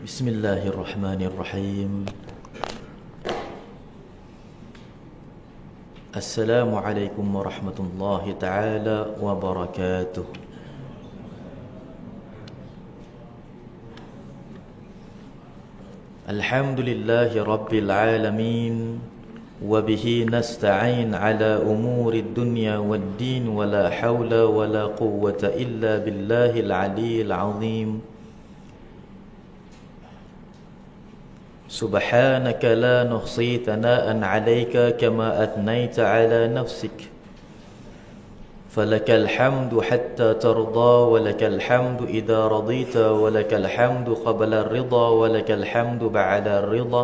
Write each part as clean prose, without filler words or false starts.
Bismillahirrahmanirrahim. Assalamualaikum warahmatullahi ta'ala wabarakatuh. Alhamdulillahi rabbil alamin. Wabihi nasta'in ala umuri dunya wad din. Wala hawla wala quwwata illa billahil aliyyil azim. سبحانك لا نحصي ثناء عليك كما أثنيت على نفسك فلك الحمد حتى ترضى ولك الحمد إذا رضيت ولك الحمد قبل الرضا ولك الحمد بعد الرضا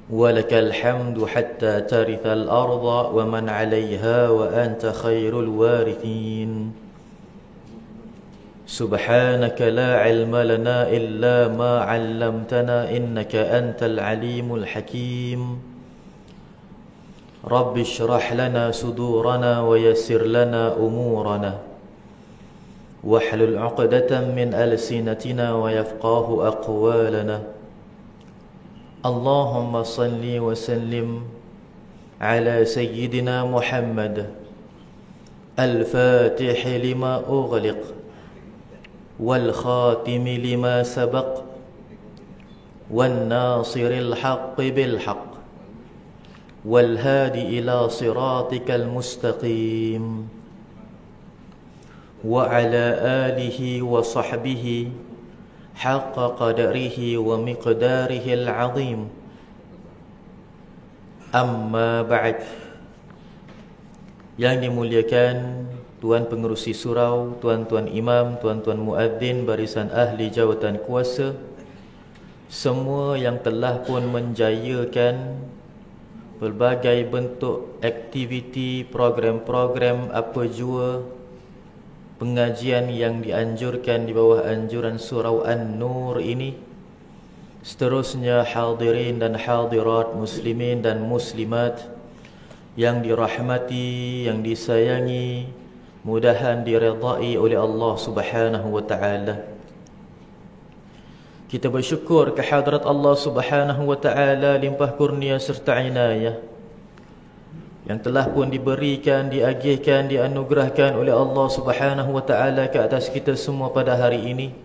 ولك الحمد حتى ترث الأرض ومن عليها وأنت خير الوارثين سبحانك لا علم لنا إلا ما علمتنا إنك أنت العليم الحكيم رب اشرح لنا صدورنا ويسر لنا أمورنا واحلل عقدة من ألسنتنا ويفقه أقوالنا اللهم صل وسلم على سيدنا محمد الفاتح لما أغلق والخاتم لما سبق والناصر الحق بالحق والهادي إلى صراطك المستقيم وعلى آله وصحبه حق قدره ومقداره العظيم أما بعد. Yang dimuliakan Tuan Pengerusi Surau, tuan-tuan imam, tuan-tuan muadzin, barisan ahli jawatan kuasa, semua yang telah pun menjayakan pelbagai bentuk aktiviti, program-program apa jua pengajian yang dianjurkan di bawah anjuran Surau An-Nur ini. Seterusnya hadirin dan hadirat, muslimin dan muslimat yang dirahmati, yang disayangi, mudahan diredai oleh Allah Subhanahu wa taala. Kita bersyukur kehadrat Allah Subhanahu wa taala limpah kurnia serta inayah yang telah pun diberikan, diagihkan, dianugerahkan oleh Allah Subhanahu wa taala ke atas kita semua pada hari ini.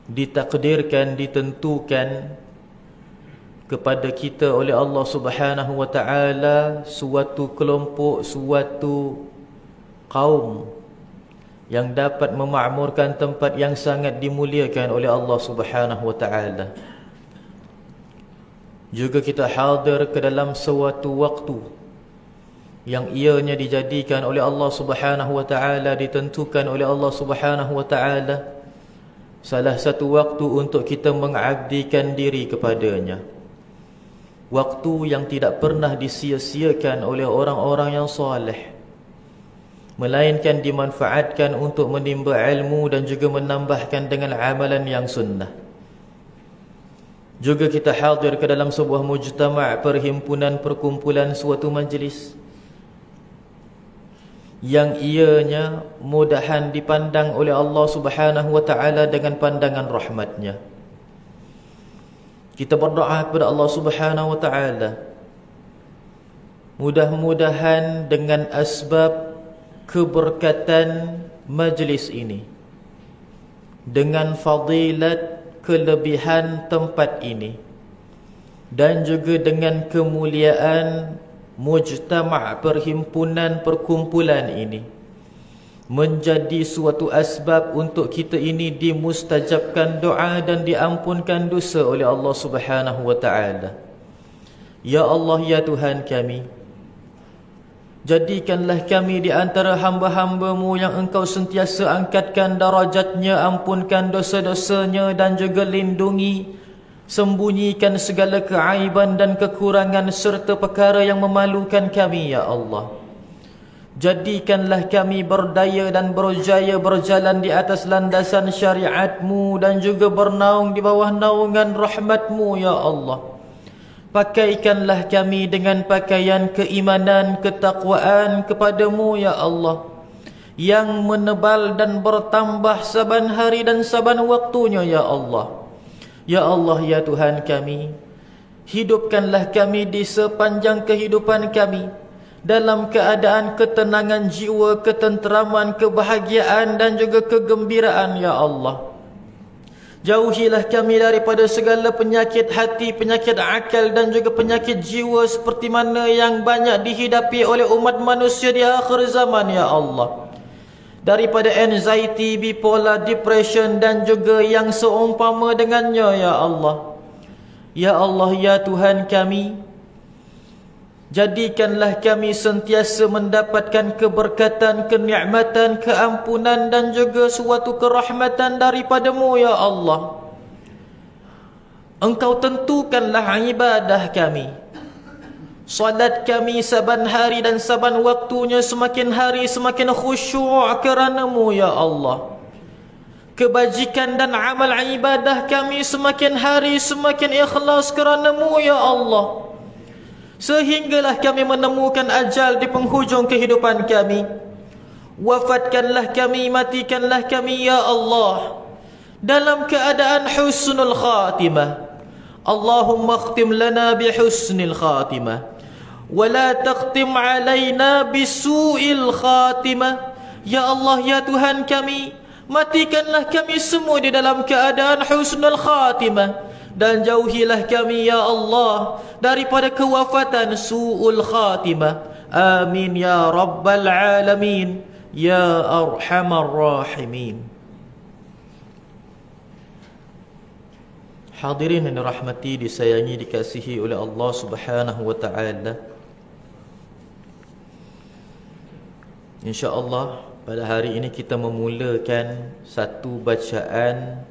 Ditakdirkan, ditentukan kepada kita oleh Allah Subhanahu wa taala suatu kelompok, suatu kaum yang dapat memakmurkan tempat yang sangat dimuliakan oleh Allah Subhanahu wa taala. Juga kita hadir ke dalam suatu waktu yang ianya dijadikan oleh Allah Subhanahu wa taala, ditentukan oleh Allah Subhanahu wa taala salah satu waktu untuk kita mengabdikan diri kepadanya. Waktu yang tidak pernah disia-siakan oleh orang-orang yang saleh, melainkan dimanfaatkan untuk menimba ilmu dan juga menambahkan dengan amalan yang sunnah. Juga kita hadir ke dalam sebuah mujtama', perhimpunan, perkumpulan, suatu majlis yang ianya mudahan dipandang oleh Allah Subhanahu wa taala dengan pandangan rahmatnya. Kita berdoa kepada Allah Subhanahu wa taala, mudah-mudahan dengan asbab keberkatan majlis ini, dengan fadilat kelebihan tempat ini, dan juga dengan kemuliaan mujtama', perhimpunan, perkumpulan ini, menjadi suatu asbab untuk kita ini dimustajabkan doa dan diampunkan dosa oleh Allah Subhanahu wa taala. Ya Allah, ya Tuhan kami, jadikanlah kami di antara hamba-hamba-Mu yang Engkau sentiasa angkatkan darajatnya, ampunkan dosa-dosanya dan juga lindungi, sembunyikan segala keaiban dan kekurangan serta perkara yang memalukan kami, ya Allah. Jadikanlah kami berdaya dan berjaya berjalan di atas landasan syariat-Mu dan juga bernaung di bawah naungan rahmat-Mu, ya Allah. Pakaikanlah kami dengan pakaian keimanan, ketakwaan kepada-Mu, ya Allah. yang menebal dan bertambah saban hari dan saban waktunya, ya Allah. Ya Allah, ya Tuhan kami, hidupkanlah kami di sepanjang kehidupan kami dalam keadaan ketenangan jiwa, ketenteraman, kebahagiaan dan juga kegembiraan, ya Allah. Jauhilah kami daripada segala penyakit hati, penyakit akal dan juga penyakit jiwa seperti mana yang banyak dihidapi oleh umat manusia di akhir zaman, ya Allah. Daripada anxiety, bipolar, depression dan juga yang seumpama dengannya, ya Allah. Ya Allah, ya Tuhan kami, jadikanlah kami sentiasa mendapatkan keberkatan, kenikmatan, keampunan dan juga suatu kerahmatan daripada-Mu, ya Allah. Engkau tentukanlah ibadah kami, salat kami saban hari dan saban waktunya semakin hari semakin khusyuk kerana-Mu, ya Allah. Kebajikan dan amal ibadah kami semakin hari semakin ikhlas kerana-Mu, ya Allah. Sehinggalah kami menemukan ajal di penghujung kehidupan kami. Wafatkanlah kami, matikanlah kami, ya Allah, dalam keadaan husnul khatimah. Allahumma khtim lana bihusnil khatimah, wa la takhtim alaina bisu'il khatimah. Ya Allah, ya Tuhan kami, matikanlah kami semua di dalam keadaan husnul khatimah, dan jauhilah kami, ya Allah, daripada kewafatan su'ul khatimah. Amin ya rabbal alamin, ya arhamar rahimin. Hadirin yang dirahmati, disayangi, dikasihi oleh Allah Subhanahu wa taala. InsyaAllah pada hari ini kita memulakan satu bacaan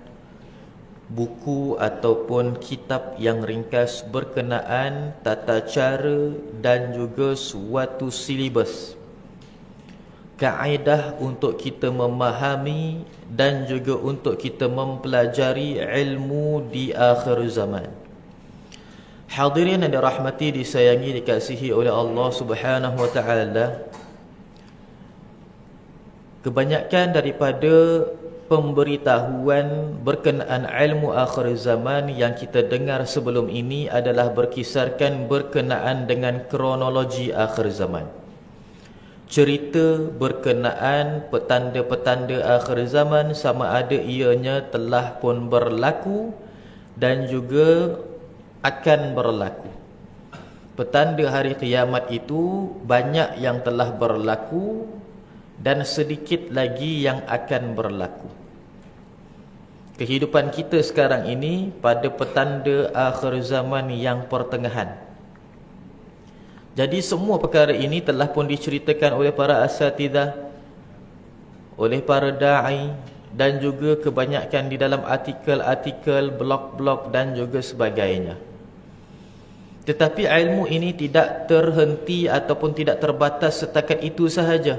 buku ataupun kitab yang ringkas berkenaan tata cara dan juga suatu silibus, kaedah untuk kita memahami dan juga untuk kita mempelajari ilmu di akhir zaman. Hadirin yang dirahmati, disayangi, dikasihi oleh Allah Subhanahu wa taala, kebanyakan daripada pemberitahuan berkenaan ilmu akhir zaman yang kita dengar sebelum ini adalah berkisarkan berkenaan dengan kronologi akhir zaman. Cerita berkenaan petanda-petanda akhir zaman, sama ada ianya telah pun berlaku dan juga akan berlaku. Petanda hari kiamat itu banyak yang telah berlaku dan sedikit lagi yang akan berlaku. Kehidupan kita sekarang ini pada petanda akhir zaman yang pertengahan. Jadi semua perkara ini telah pun diceritakan oleh para asatidah, oleh para da'i, dan juga kebanyakan di dalam artikel-artikel, blog-blog dan juga sebagainya. Tetapi ilmu ini tidak terhenti ataupun tidak terbatas setakat itu sahaja.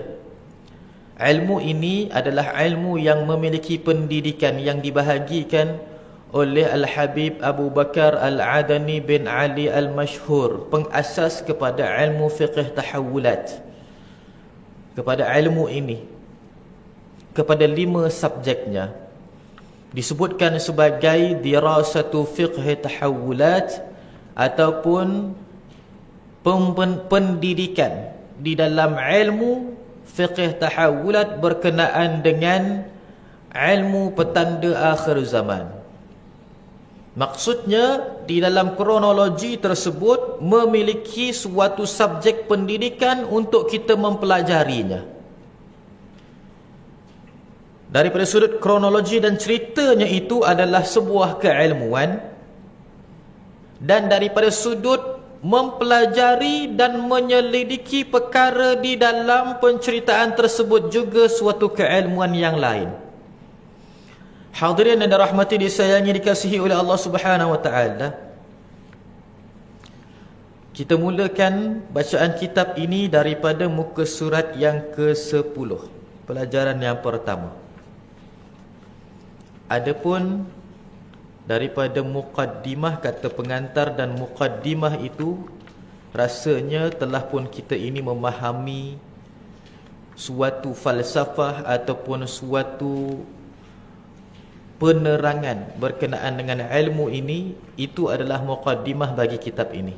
Ilmu ini adalah ilmu yang memiliki pendidikan yang dibahagikan oleh Al-Habib Abu Bakar Al-Adani bin Ali Al-Mashhur, pengasas kepada ilmu fiqh tahawulat. Kepada ilmu ini, kepada 5 subjeknya, disebutkan sebagai dirasatu fiqh tahawulat ataupun pendidikan di dalam ilmu fiqh tahawulat berkenaan dengan ilmu petanda akhir zaman. Maksudnya di dalam kronologi tersebut memiliki suatu subjek pendidikan untuk kita mempelajarinya. Daripada sudut kronologi dan ceritanya itu adalah sebuah keilmuan, dan daripada sudut mempelajari dan menyelidiki perkara di dalam penceritaan tersebut juga suatu keilmuan yang lain. Hadirin yang dirahmati, disayangi, dikasihi oleh Allah Subhanahu wa taala, kita mulakan bacaan kitab ini daripada muka surat yang ke-10, pelajaran yang pertama. Adapun daripada muqaddimah, kata pengantar dan muqaddimah itu, rasanya telah pun kita ini memahami suatu falsafah ataupun suatu penerangan berkenaan dengan ilmu ini, itu adalah muqaddimah bagi kitab ini.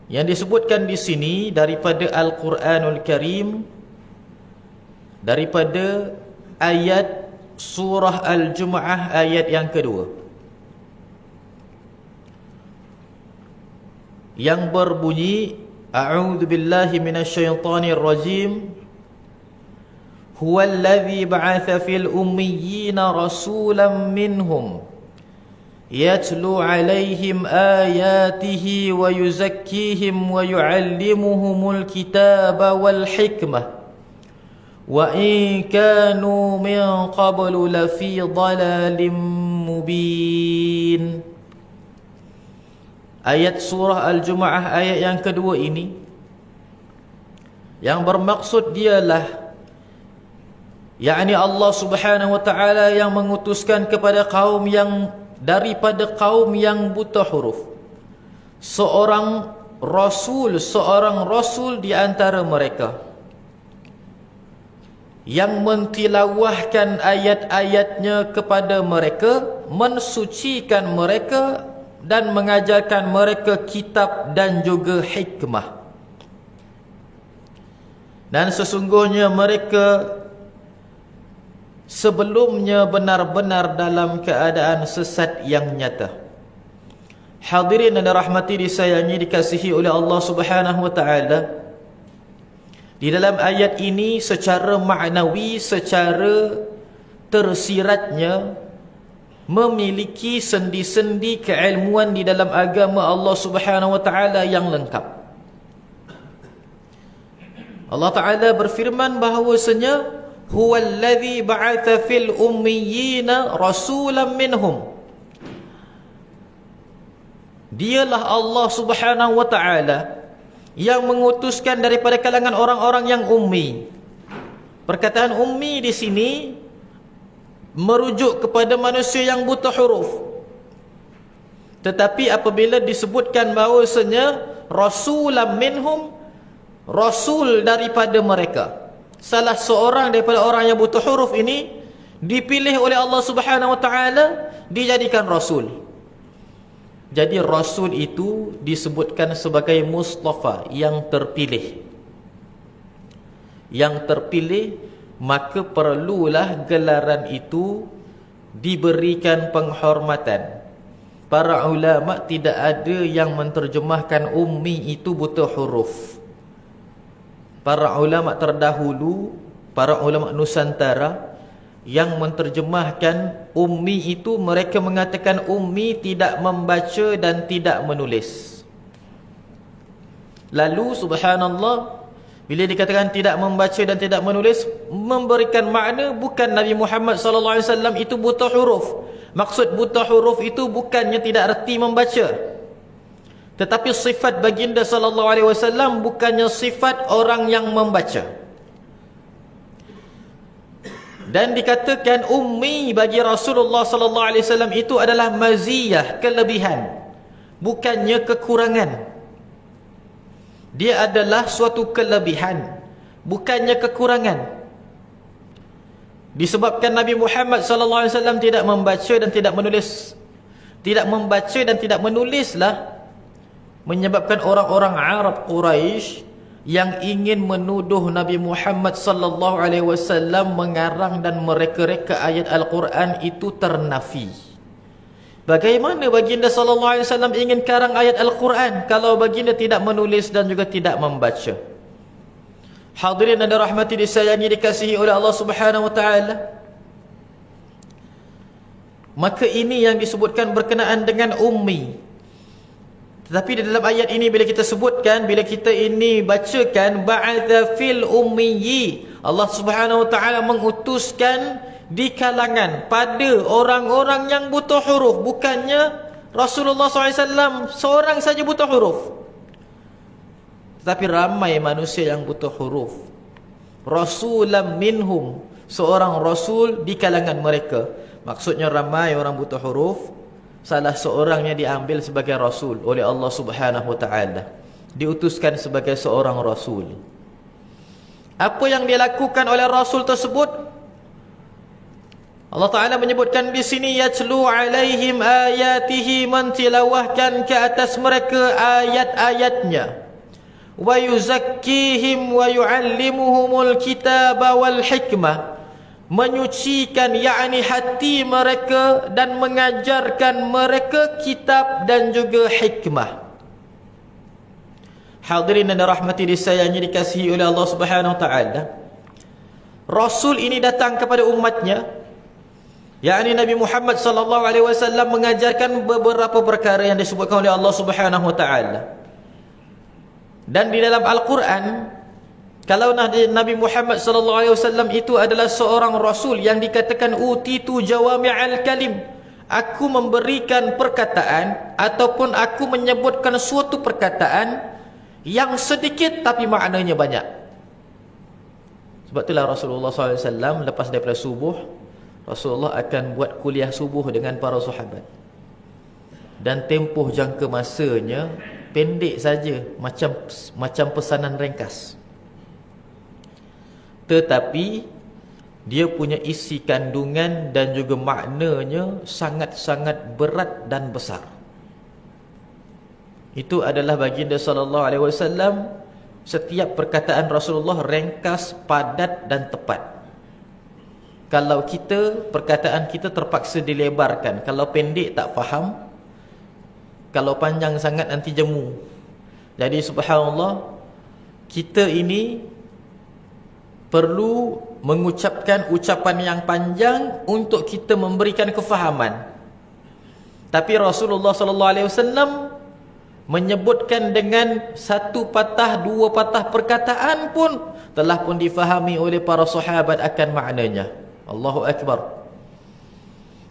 Yang disebutkan di sini daripada Al-Quranul Karim, daripada ayat surah Al-Jumu'ah ayat yang kedua, yang berbunyi, A'udzu billahi minasyaitonir rajim. Huwallazi ba'atha fil ummiyina rasulan minhum yatlu 'alaihim ayatihi wa yuzakkihim wa yu'allimuhumul kitaba wal hikmah wa in kanu min qablu lafi dhalalin mubin. Ayat surah Al-Jumu'ah ayat yang kedua ini, yang bermaksud dialah, yakni Allah Subhanahu wa taala yang mengutuskan kepada kaum yang daripada kaum yang buta huruf seorang rasul di antara mereka yang mentilawahkan ayat-ayatnya kepada mereka, mensucikan mereka dan mengajarkan mereka kitab dan juga hikmah. Dan sesungguhnya mereka sebelumnya benar-benar dalam keadaan sesat yang nyata. Hadirin dan rahmati disayangi, dikasihi oleh Allah Subhanahu wa taala, di dalam ayat ini secara maknawi, secara tersiratnya, memiliki sendi-sendi keilmuan di dalam agama Allah Subhanahu wa taala yang lengkap. Allah Taala berfirman bahawasanya huwallazi ba'atha fil ummiyina rasulan minhum. Dialah Allah Subhanahu wa taala yang mengutuskan daripada kalangan orang-orang yang ummi. Perkataan ummi di sini merujuk kepada manusia yang buta huruf. Tetapi apabila disebutkan bahawasanya rasulan minhum, rasul daripada mereka, salah seorang daripada orang yang buta huruf ini dipilih oleh Allah Subhanahu wa taala, dijadikan rasul. Jadi rasul itu disebutkan sebagai Mustafa, yang terpilih. Yang terpilih, maka perlulah gelaran itu diberikan penghormatan. Para ulama tidak ada yang menterjemahkan ummi itu buta huruf. Para ulama terdahulu, para ulama Nusantara yang menterjemahkan ummi itu, mereka mengatakan ummi tidak membaca dan tidak menulis. Lalu subhanallah, bila dikatakan tidak membaca dan tidak menulis, memberikan makna bukan Nabi Muhammad SAW itu buta huruf. Maksud buta huruf itu bukannya tidak erti membaca, tetapi sifat baginda SAW bukannya sifat orang yang membaca. Dan dikatakan ummi bagi Rasulullah SAW itu adalah maziyah, kelebihan, bukannya kekurangan. Dia adalah suatu kelebihan, bukannya kekurangan. Disebabkan Nabi Muhammad SAW tidak membaca dan tidak menulis, tidak membaca dan tidak menulislah, menyebabkan orang-orang Arab Quraisy yang ingin menuduh Nabi Muhammad SAW mengarang dan mereka-reka ayat Al-Quran itu ternafi. Bagaimana baginda SAW ingin karang ayat Al-Quran kalau baginda tidak menulis dan juga tidak membaca? Hadirin dan rahmati disayangi, dikasihi oleh Allah Subhanahu wa taala. Maka ini yang disebutkan berkenaan dengan ummi. Tetapi di dalam ayat ini bila kita sebutkan, bila kita ini bacakan ba'atha fil ummiyyi, Allah Subhanahu wa taala mengutuskan di kalangan pada orang-orang yang buta huruf, bukannya Rasulullah SAW seorang saja buta huruf, tetapi ramai manusia yang buta huruf. Rasulam minhum, seorang rasul di kalangan mereka. Maksudnya ramai orang buta huruf, salah seorangnya diambil sebagai rasul oleh Allah Subhanahu wa taala, diutuskan sebagai seorang rasul. apa yang dilakukan oleh Rasul tersebut. Allah Ta'ala menyebutkan di sini, yatlu alaihim ayatihi, mentilawahkan ke atas mereka ayat-ayatnya, wa yuzakkihim wa yuallimuhumul kitaba wal hikmah, menyucikan yakni hati mereka dan mengajarkan mereka kitab dan juga hikmah. Hadirin dan rahmati disayangi dikasihi oleh Allah Subhanahu wa taala, Rasul ini datang kepada umatnya, yakni Nabi Muhammad sallallahu alaihi wasallam, mengajarkan beberapa perkara yang disebutkan oleh Allah Subhanahu wa taala. Dan di dalam Al-Quran, kalau Nabi Muhammad sallallahu alaihi wasallam itu adalah seorang rasul yang dikatakan utitu jawami'al kalim, aku memberikan perkataan ataupun aku menyebutkan suatu perkataan yang sedikit tapi maknanya banyak. Sebab itulah Rasulullah SAW lepas daripada subuh, Rasulullah akan buat kuliah subuh dengan para sahabat. Dan tempoh jangka masanya pendek saja, macam pesanan ringkas. Tetapi dia punya isi kandungan dan juga maknanya sangat-sangat berat dan besar. Itu adalah baginda sallallahu alaihi wasallam, setiap perkataan Rasulullah ringkas, padat dan tepat. Kalau kita, perkataan kita terpaksa dilebarkan. Kalau pendek tak faham, kalau panjang sangat nanti jemu. Jadi subhanallah, kita ini perlu mengucapkan ucapan yang panjang untuk kita memberikan kefahaman. Tapi Rasulullah sallallahu alaihi wasallam menyebutkan dengan satu patah, dua patah perkataan pun telah pun difahami oleh para sahabat akan maknanya. Allahu Akbar.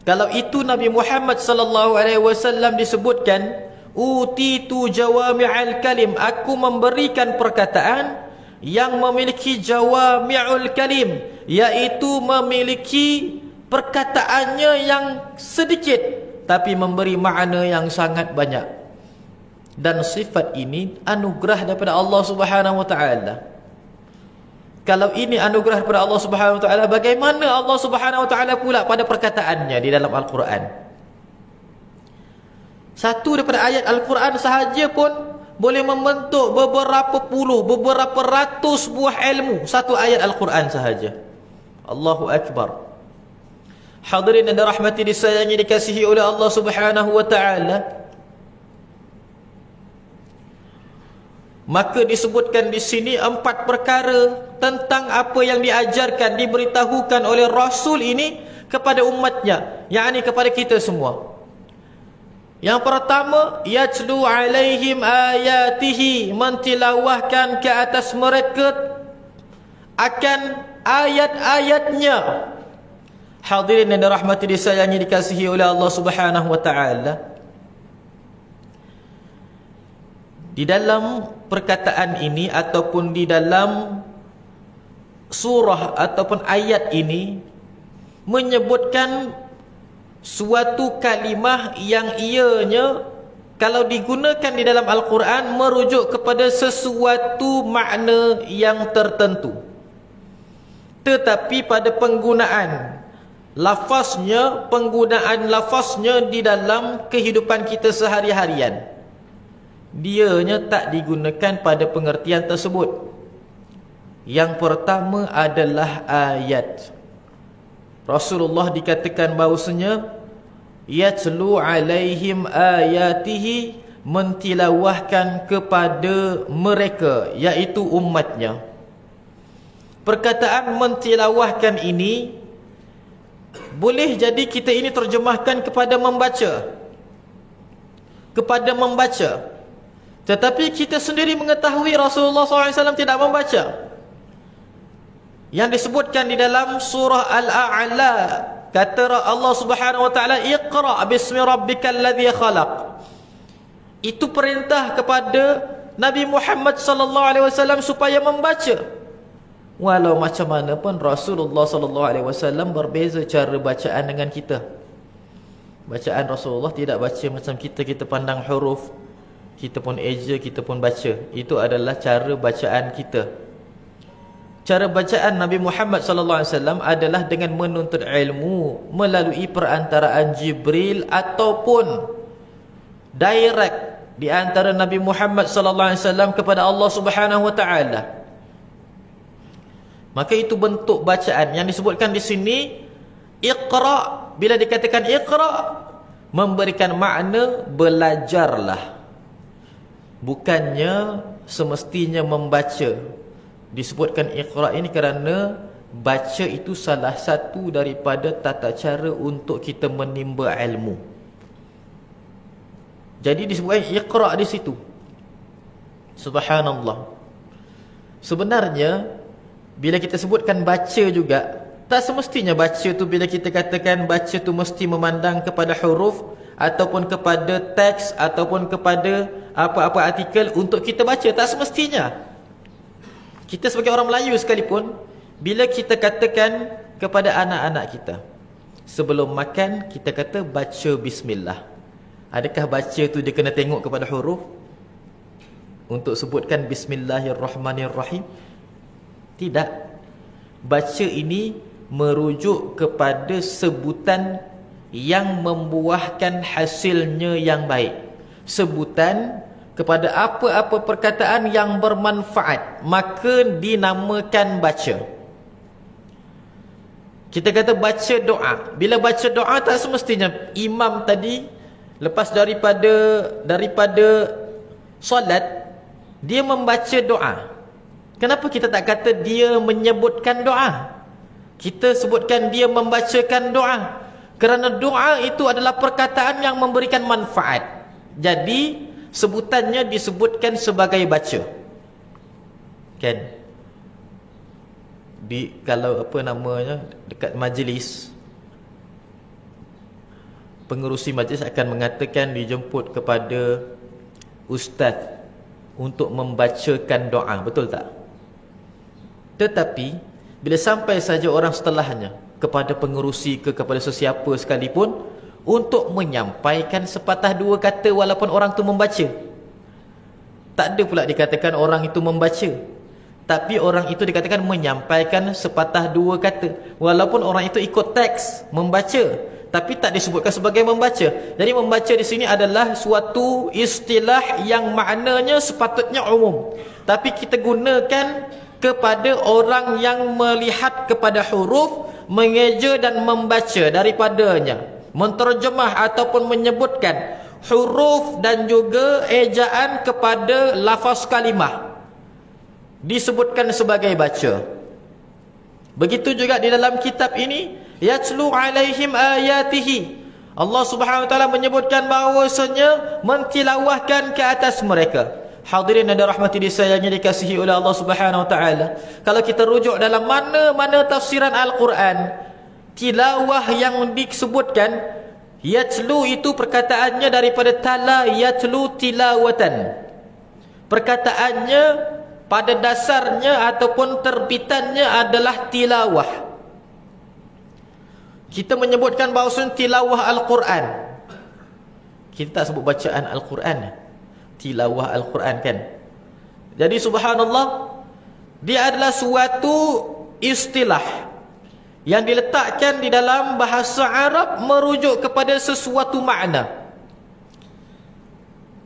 Kalau itu Nabi Muhammad sallallahu alaihi wasallam disebutkan utitu jawami'al kalim, aku memberikan perkataan yang memiliki jawami'ul kalim, iaitu memiliki perkataannya yang sedikit tapi memberi makna yang sangat banyak. Dan sifat ini anugerah daripada Allah Subhanahu wa taala. Kalau ini anugerah daripada Allah Subhanahu wa taala, bagaimana Allah Subhanahu wa taala pula pada perkataannya di dalam Al-Quran? Satu daripada ayat Al-Quran sahaja pun boleh membentuk beberapa puluh, beberapa ratus buah ilmu. Satu ayat Al-Quran sahaja. Allahu Akbar. Hadirin dan rahmati disayangi dikasihi oleh Allah Subhanahu wa taala. Maka disebutkan di sini 4 perkara tentang apa yang diajarkan, diberitahukan oleh Rasul ini kepada umatnya, yakni kepada kita semua. Yang pertama, yatlu alaihim ayatihi, mentilawahkan ke atas mereka akan ayat-ayatnya. Hadirin dan rahmati disayangi dikasihi oleh Allah Subhanahu wa taala. Di dalam perkataan ini ataupun di dalam surah ataupun ayat ini menyebutkan suatu kalimah yang ianya kalau digunakan di dalam Al-Quran merujuk kepada sesuatu makna yang tertentu. Tetapi pada penggunaan lafaznya di dalam kehidupan kita sehari-harian, dianya tak digunakan pada pengertian tersebut. Yang pertama adalah ayat. Rasulullah dikatakan bahawasanya yatlu alaihim ayatihi, mentilawahkan kepada mereka, iaitu umatnya. Perkataan mentilawahkan ini boleh jadi kita ini terjemahkan kepada membaca, tetapi kita sendiri mengetahui Rasulullah SAW tidak membaca. Yang disebutkan di dalam surah Al-A'la, kata Allah Subhanahu wa taala, "Iqra' bismi rabbikal ladzi khalaq." Itu perintah kepada Nabi Muhammad sallallahu alaihi wasallam supaya membaca. Walau macam mana pun Rasulullah sallallahu alaihi wasallam berbeza cara bacaan dengan kita. Bacaan Rasulullah tidak baca macam kita pandang huruf, kita pun eja, kita pun baca. Itu adalah cara bacaan kita. cara bacaan Nabi Muhammad sallallahu alaihi wasallam adalah dengan menuntut ilmu melalui perantaraan Jibril ataupun direct di antara Nabi Muhammad sallallahu alaihi wasallam kepada Allah Subhanahu wa taala. Maka itu bentuk bacaan yang disebutkan di sini Iqra. Bila dikatakan Iqra, memberikan makna belajarlah, bukannya semestinya membaca. Disebutkan Iqra ini kerana baca itu salah satu daripada tata cara untuk kita menimba ilmu. Jadi disebutkan Iqra di situ. Subhanallah. Sebenarnya bila kita sebutkan baca juga, tak semestinya baca tu bila kita katakan baca tu mesti memandang kepada huruf ataupun kepada teks ataupun kepada apa-apa artikel untuk kita baca. Tak semestinya. Kita sebagai orang Melayu sekalipun, bila kita katakan kepada anak-anak kita sebelum makan, kita kata baca bismillah. Adakah baca tu dia kena tengok kepada huruf untuk sebutkan bismillahirrahmanirrahim? Tidak. Baca ini merujuk kepada sebutan yang membuahkan hasilnya yang baik. Sebutan kepada apa-apa perkataan yang bermanfaat, maka dinamakan baca. Kita kata baca doa. Bila baca doa, tak semestinya imam tadi lepas daripada solat dia membaca doa. Kenapa kita tak kata dia menyebutkan doa? Kita sebutkan dia membacakan doa, kerana doa itu adalah perkataan yang memberikan manfaat. Jadi sebutannya disebutkan sebagai baca. Kan? Kalau apa namanya, dekat majlis, pengerusi majlis akan mengatakan dijemput kepada ustaz untuk membacakan doa. Betul tak? Tetapi bila sampai saja orang setelahnya, kepada pengerusi ke kepada sesiapa sekalipun, untuk menyampaikan sepatah dua kata walaupun orang tu membaca, tak ada pula dikatakan orang itu membaca, tapi orang itu dikatakan menyampaikan sepatah dua kata walaupun orang itu ikut teks membaca, tapi tak disebutkan sebagai membaca. Jadi membaca di sini adalah suatu istilah yang maknanya sepatutnya umum, tapi kita gunakan kepada orang yang melihat kepada huruf, mengeja dan membaca daripadanya, menterjemah ataupun menyebutkan huruf dan juga ejaan kepada lafaz kalimah, disebutkan sebagai baca. Begitu juga di dalam kitab ini, yatlu alaihim ayatihi, Allah Subhanahu wa taala menyebutkan bahawasanya mentilawahkan ke atas mereka. Hadirin dan rahmati disayangi dikasihi oleh Allah Subhanahu wa taala, kalau kita rujuk dalam mana-mana tafsiran Al-Quran, tilawah yang disebutkan yatlu itu perkataannya daripada tala yatlu tilawatan. Perkataannya pada dasarnya ataupun terbitannya adalah tilawah. Kita menyebutkan bahawasanya tilawah Al-Quran. Kita tak sebut bacaan Al-Quran, tilawah Al-Quran kan. Jadi subhanallah, dia adalah suatu istilah yang diletakkan di dalam bahasa Arab merujuk kepada sesuatu makna.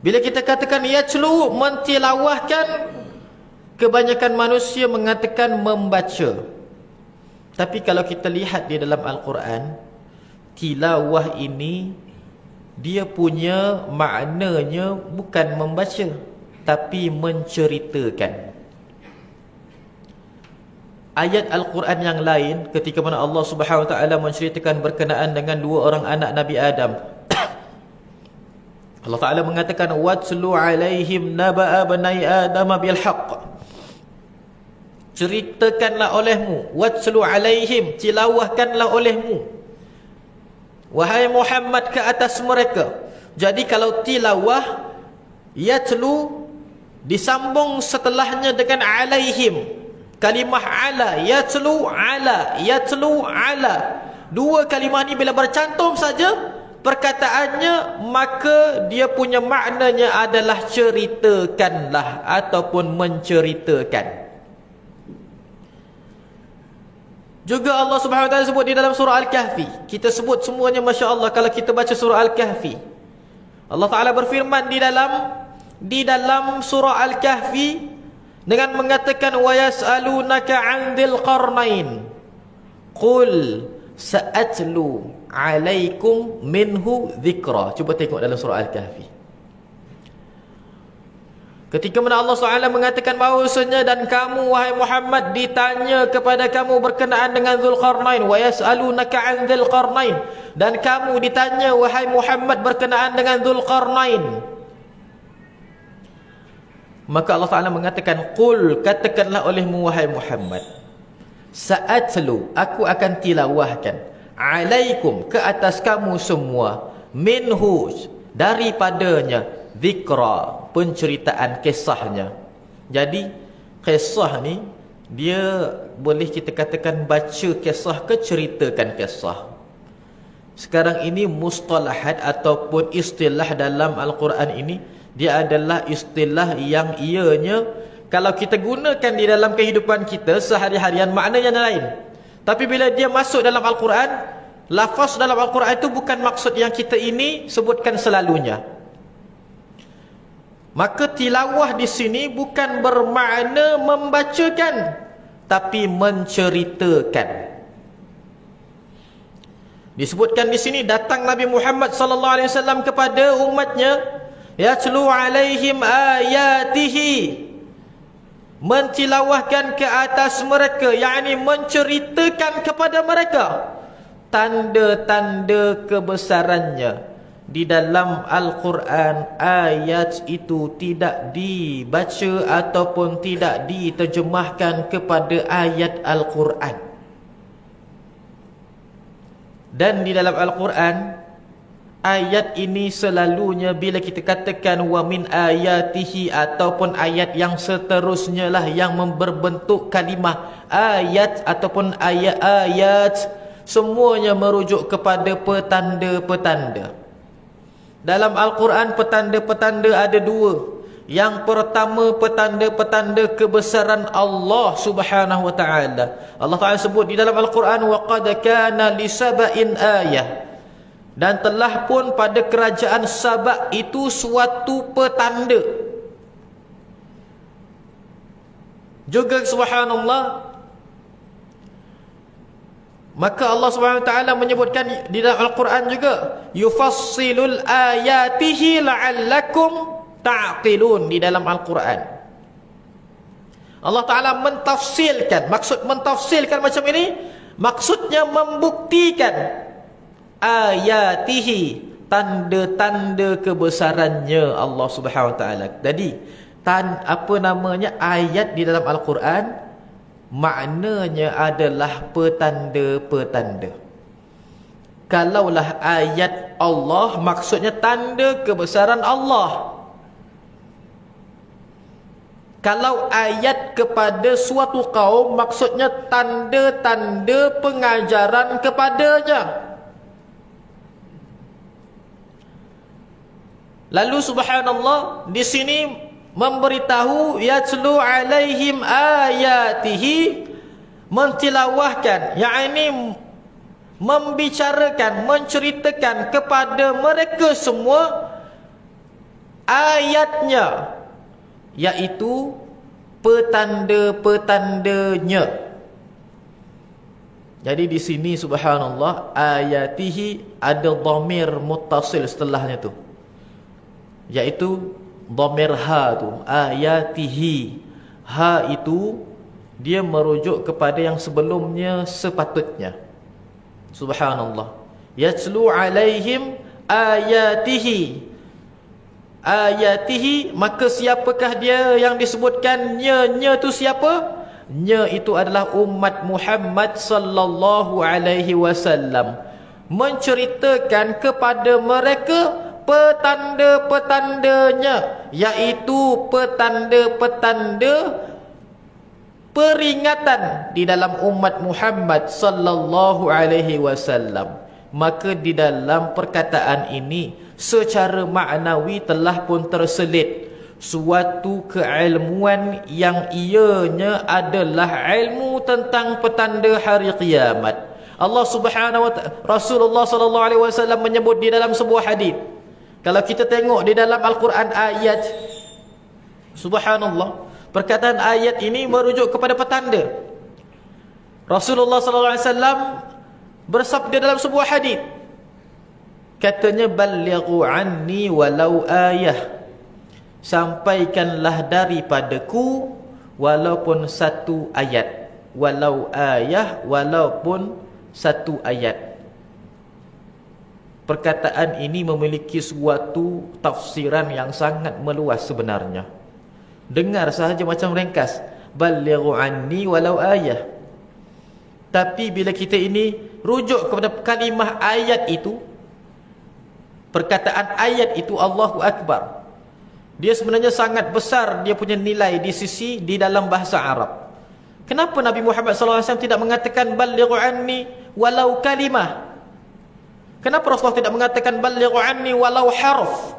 Bila kita katakan yatlu, mentilawahkan, kebanyakan manusia mengatakan membaca. Tapi kalau kita lihat di dalam Al-Quran, tilawah ini dia punya maknanya bukan membaca, tapi menceritakan. Ayat Al-Quran yang lain ketika mana Allah Subhanahu wa taala menceritakan berkenaan dengan dua orang anak Nabi Adam, Allah Taala mengatakan watlu alaihim naba'a bani Adam bil haqq. Ceritakanlah olehmu, watlu alaihim, tilawahkanlah olehmu, wahai Muhammad, ke atas mereka. Jadi kalau tilawah, yatlu disambung setelahnya dengan alaihim, kalimah ala, yatlu ala, yatlu ala. Dua kalimah ni bila bercantum saja perkataannya, maka dia punya maknanya adalah ceritakanlah ataupun menceritakan. Juga Allah Subhanahu Wa Taala sebut di dalam surah Al-Kahfi. Kita sebut semuanya masya-Allah kalau kita baca surah Al-Kahfi. Allah Taala berfirman di dalam surah Al-Kahfi dengan mengatakan wa yas'alunaka 'anil qarnain. Qul sa'atlu 'alaikum minhu dzikra. Cuba tengok dalam surah Al-Kahfi. Ketika mana Allah SWT mengatakan bahawasanya dan kamu wahai Muhammad ditanya kepada kamu berkenaan dengan Dzulqarnain, wa yas'alunaka 'an Dzulqarnain, dan kamu ditanya wahai Muhammad berkenaan dengan Dzulqarnain. Maka Allah Taala mengatakan qul, katakanlah olehmu wahai Muhammad, sa'atlu, aku akan tilawahkan, alaikum, ke atas kamu semua, minhu, daripadanya, dzikra, penceritaan kisahnya. Jadi kisah ni dia boleh kita katakan baca kisah ke ceritakan kisah. Sekarang ini mustalahat ataupun istilah dalam Al-Quran ini, dia adalah istilah yang ianya kalau kita gunakan di dalam kehidupan kita sehari-harian maknanya lain. Tapi bila dia masuk dalam Al-Quran, lafaz dalam Al-Quran itu bukan maksud yang kita ini sebutkan selalunya. Maka tilawah di sini bukan bermakna membacakan, tapi menceritakan. Disebutkan di sini datang Nabi Muhammad sallallahu alaihi wasallam kepada umatnya, yatlu alaihim ayatihi, mentilawahkan ke atas mereka, yakni menceritakan kepada mereka tanda-tanda kebesarannya. Di dalam Al-Quran, ayat itu tidak dibaca ataupun tidak diterjemahkan kepada ayat Al-Quran. Dan di dalam Al-Quran, ayat ini selalunya bila kita katakan wa min ayatihi ataupun ayat yang seterusnya lah yang berbentuk kalimah ayat ataupun ayat-ayat, semuanya merujuk kepada petanda-petanda. Dalam Al-Quran petanda-petanda ada dua. Yang pertama petanda-petanda kebesaran Allah Subhanahu Wa Taala. Allah Taala sebut di dalam Al-Quran wa qad kana li saba'in ayah. Dan telah pun pada kerajaan Sabak itu suatu petanda. Juga subhanallah, maka Allah Subhanahu Wa Taala menyebutkan di dalam Al-Quran juga yufassilul ayatihi la'allakum ta'qilun. Di dalam Al-Quran Allah Taala mentafsirkan. Maksud mentafsirkan macam ini, maksudnya membuktikan ayatihi, tanda-tanda kebesarannya Allah Subhanahu Wa Taala. Jadi ayat di dalam Al-Quran maknanya adalah petanda-petanda. Kalaulah ayat Allah, maksudnya tanda kebesaran Allah. Kalau ayat kepada suatu kaum, maksudnya tanda-tanda pengajaran kepadanya. Lalu subhanallah, di sini memberitahu yatlu alaihim ayatihi, mentilawahkan, yakni membicarakan, menceritakan kepada mereka semua ayatnya, yaitu petanda-petandanya. Jadi di sini subhanallah, ayatihi ada dhamir muttasil setelahnya tu, yaitu dhamir ha tu, ayatihi. Ha itu dia merujuk kepada yang sebelumnya sepatutnya. Subhanallah. Yatlu alaihim ayatihi. Ayatihi, maka siapakah dia yang disebutkan nya tu siapa? Nya itu adalah umat Muhammad sallallahu alaihi wasallam. Menceritakan kepada mereka petanda-petandanya, yaitu petanda-petanda peringatan di dalam umat Muhammad sallallahu alaihi wasallam. Maka di dalam perkataan ini secara maknawi telah pun terselit suatu keilmuan yang ianya adalah ilmu tentang petanda hari kiamat. Allah Subhanahu wa ta'ala, Rasulullah sallallahu alaihi wasallam menyebut di dalam sebuah hadis. Kalau kita tengok di dalam Al-Quran ayat, subhanallah, perkataan ayat ini merujuk kepada petanda. Rasulullah sallallahu alaihi wasallam bersabda dalam sebuah hadis, katanya, ballighu anni walau ayah, sampaikanlah daripadaku walaupun satu ayat. Walau ayah, walaupun satu ayat. Perkataan ini memiliki suatu tafsiran yang sangat meluas sebenarnya. Dengar sahaja macam ringkas, ballighu anni walau ayah. Tapi bila kita ini rujuk kepada kalimah ayat itu, perkataan ayat itu, Allahu Akbar, dia sebenarnya sangat besar dia punya nilai di sisi di dalam bahasa Arab. Kenapa Nabi Muhammad SAW tidak mengatakan ballighu anni walau kalimah? Kenapa Rasulullah tidak mengatakan ballighu anni walau harf?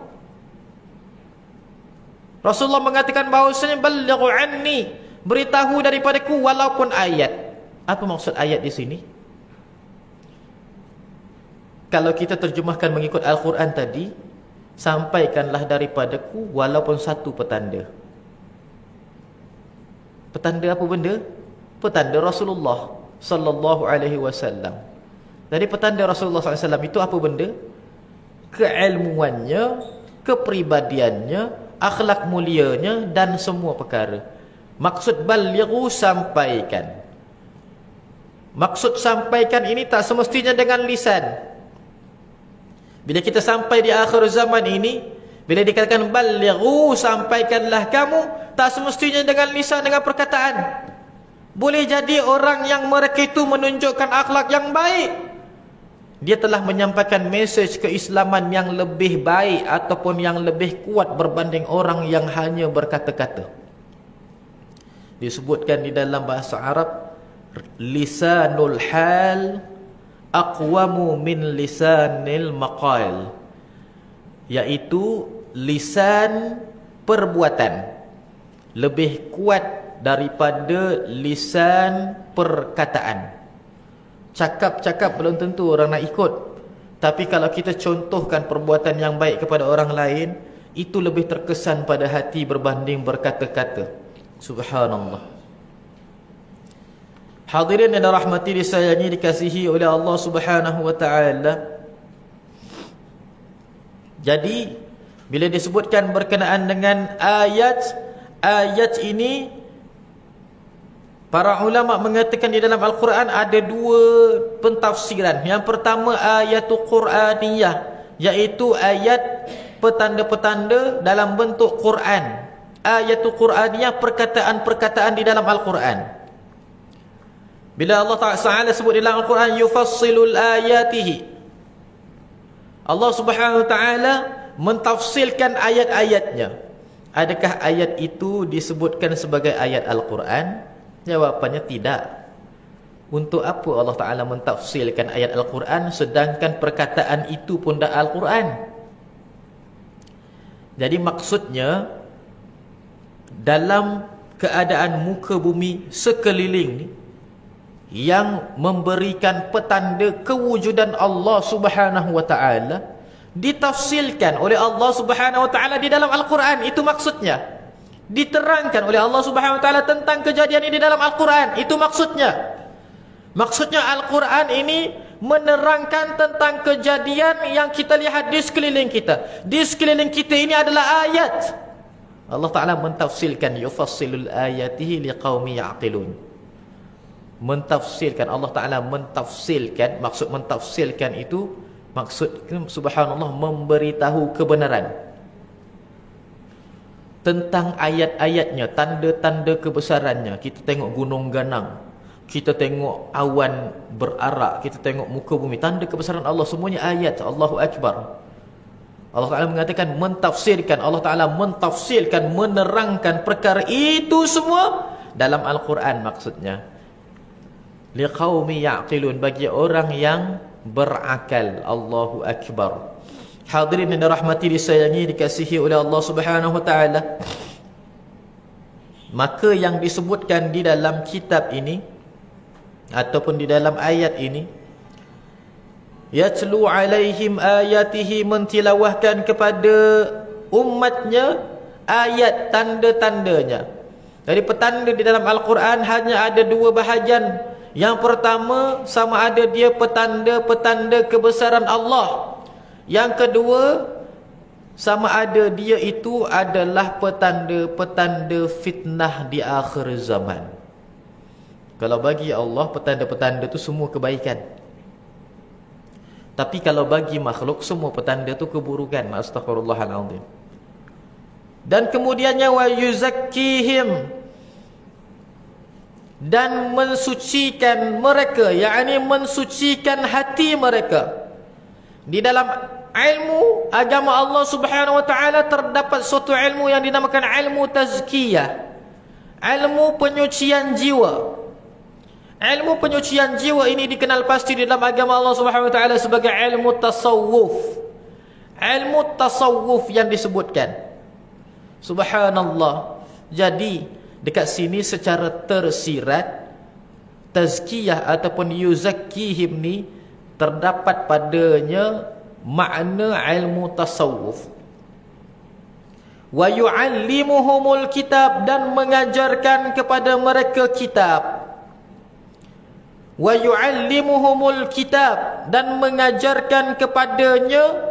Rasulullah mengatakan bahawasanya ballighu anni, beritahu daripadaku walaupun ayat. Apa maksud ayat di sini? Kalau kita terjemahkan mengikut Al-Quran tadi, sampaikanlah daripadaku walaupun satu petanda. Petanda apa benda? Petanda Rasulullah sallallahu alaihi wasallam. Jadi petanda Rasulullah sallallahu alaihi wasallam itu apa benda? Keilmuannya, kepribadiannya, akhlak mulianya dan semua perkara. Maksud balighu, sampaikan. Maksud sampaikan ini tak semestinya dengan lisan. Bila kita sampai di akhir zaman ini, bila dikatakan balighu, sampaikanlah kamu, tak semestinya dengan lisan, dengan perkataan. Boleh jadi orang yang mereka itu menunjukkan akhlak yang baik, dia telah menyampaikan mesej keislaman yang lebih baik ataupun yang lebih kuat berbanding orang yang hanya berkata-kata. Disebutkan di dalam bahasa Arab, lisanul hal aqwamu min lisanil maqal, yaitu lisan perbuatan lebih kuat daripada lisan perkataan. Cakap-cakap belum tentu orang nak ikut, tapi kalau kita contohkan perbuatan yang baik kepada orang lain, itu lebih terkesan pada hati berbanding berkata-kata. Subhanallah. Hadirin yang dirahmati, disayangi, dikasihi oleh Allah Subhanahu wa ta'ala. Jadi bila disebutkan berkenaan dengan ayat ini, para ulama mengatakan di dalam Al-Quran ada dua pentafsiran. Yang pertama ayatul Quraniyah, iaitu ayat petanda-petanda dalam bentuk Quran. Ayatul Quraniyah, perkataan-perkataan di dalam Al-Quran. Bila Allah Ta'ala sebut dalam Al-Quran yufassilul ayatihi, Allah Subhanahu Wa Ta'ala mentafsilkan ayat-ayatnya. Adakah ayat itu disebutkan sebagai ayat Al-Quran? Jawapannya tidak. Untuk apa Allah Ta'ala mentafsilkan ayat Al-Quran sedangkan perkataan itu pun dah Al-Quran? Jadi maksudnya, dalam keadaan muka bumi sekeliling ni yang memberikan petanda kewujudan Allah Subhanahu wa ta'ala ditafsilkan oleh Allah Subhanahu wa ta'ala di dalam Al-Quran. Itu maksudnya. Diterangkan oleh Allah Subhanahu wa ta'ala tentang kejadian ini di dalam Al-Quran. Itu maksudnya. Maksudnya Al-Quran ini menerangkan tentang kejadian yang kita lihat di sekeliling kita. Di sekeliling kita ini adalah ayat. Allah Ta'ala mentafsilkan yufassilul ayatihi liqaumi ya'qilun. Mentafsirkan, Allah Ta'ala mentafsirkan. Maksud mentafsirkan itu, maksud subhanallah, memberitahu kebenaran tentang ayat-ayatnya, tanda-tanda kebesarannya. Kita tengok gunung ganang, kita tengok awan berarak, kita tengok muka bumi, tanda kebesaran Allah, semuanya ayat. Allahu Akbar. Allah Ta'ala mengatakan mentafsirkan. Allah Ta'ala mentafsirkan, menerangkan perkara itu semua dalam Al-Quran maksudnya. Liqaumi ya'qilun, bagi orang yang berakal. Allahu Akbar. Hadirin yang dirahmati, disayangi, dikasihi oleh Allah Subhanahu wa taala, maka yang disebutkan di dalam kitab ini ataupun di dalam ayat ini, yatlu alaihim ayatihi, mentilawahkan kepada umatnya ayat tanda-tandanya. Jadi petanda di dalam Al-Quran hanya ada dua bahagian. Yang pertama, sama ada dia petanda-petanda kebesaran Allah. Yang kedua, sama ada dia itu adalah petanda-petanda fitnah di akhir zaman. Kalau bagi Allah, petanda-petanda itu semua kebaikan. Tapi kalau bagi makhluk, semua petanda itu keburukan. Astaghfirullahaladzim. Dan kemudiannya wa yuzakkihim, dan mensucikan mereka, yakni mensucikan hati mereka. Di dalam ilmu agama Allah Subhanahu wa taala terdapat suatu ilmu yang dinamakan ilmu tazkiyah, ilmu penyucian jiwa. Ilmu penyucian jiwa ini dikenal pasti di dalam agama Allah Subhanahu wa taala sebagai ilmu tasawuf. Ilmu tasawuf yang disebutkan. Subhanallah. Jadi dekat sini secara tersirat, tazkiyah ataupun yuzakkihim ni terdapat padanya makna ilmu tasawuf. Wa yu'allimuhumul kitab, dan mengajarkan kepada mereka kitab. Wa yu'allimuhumul kitab, dan mengajarkan kepadanya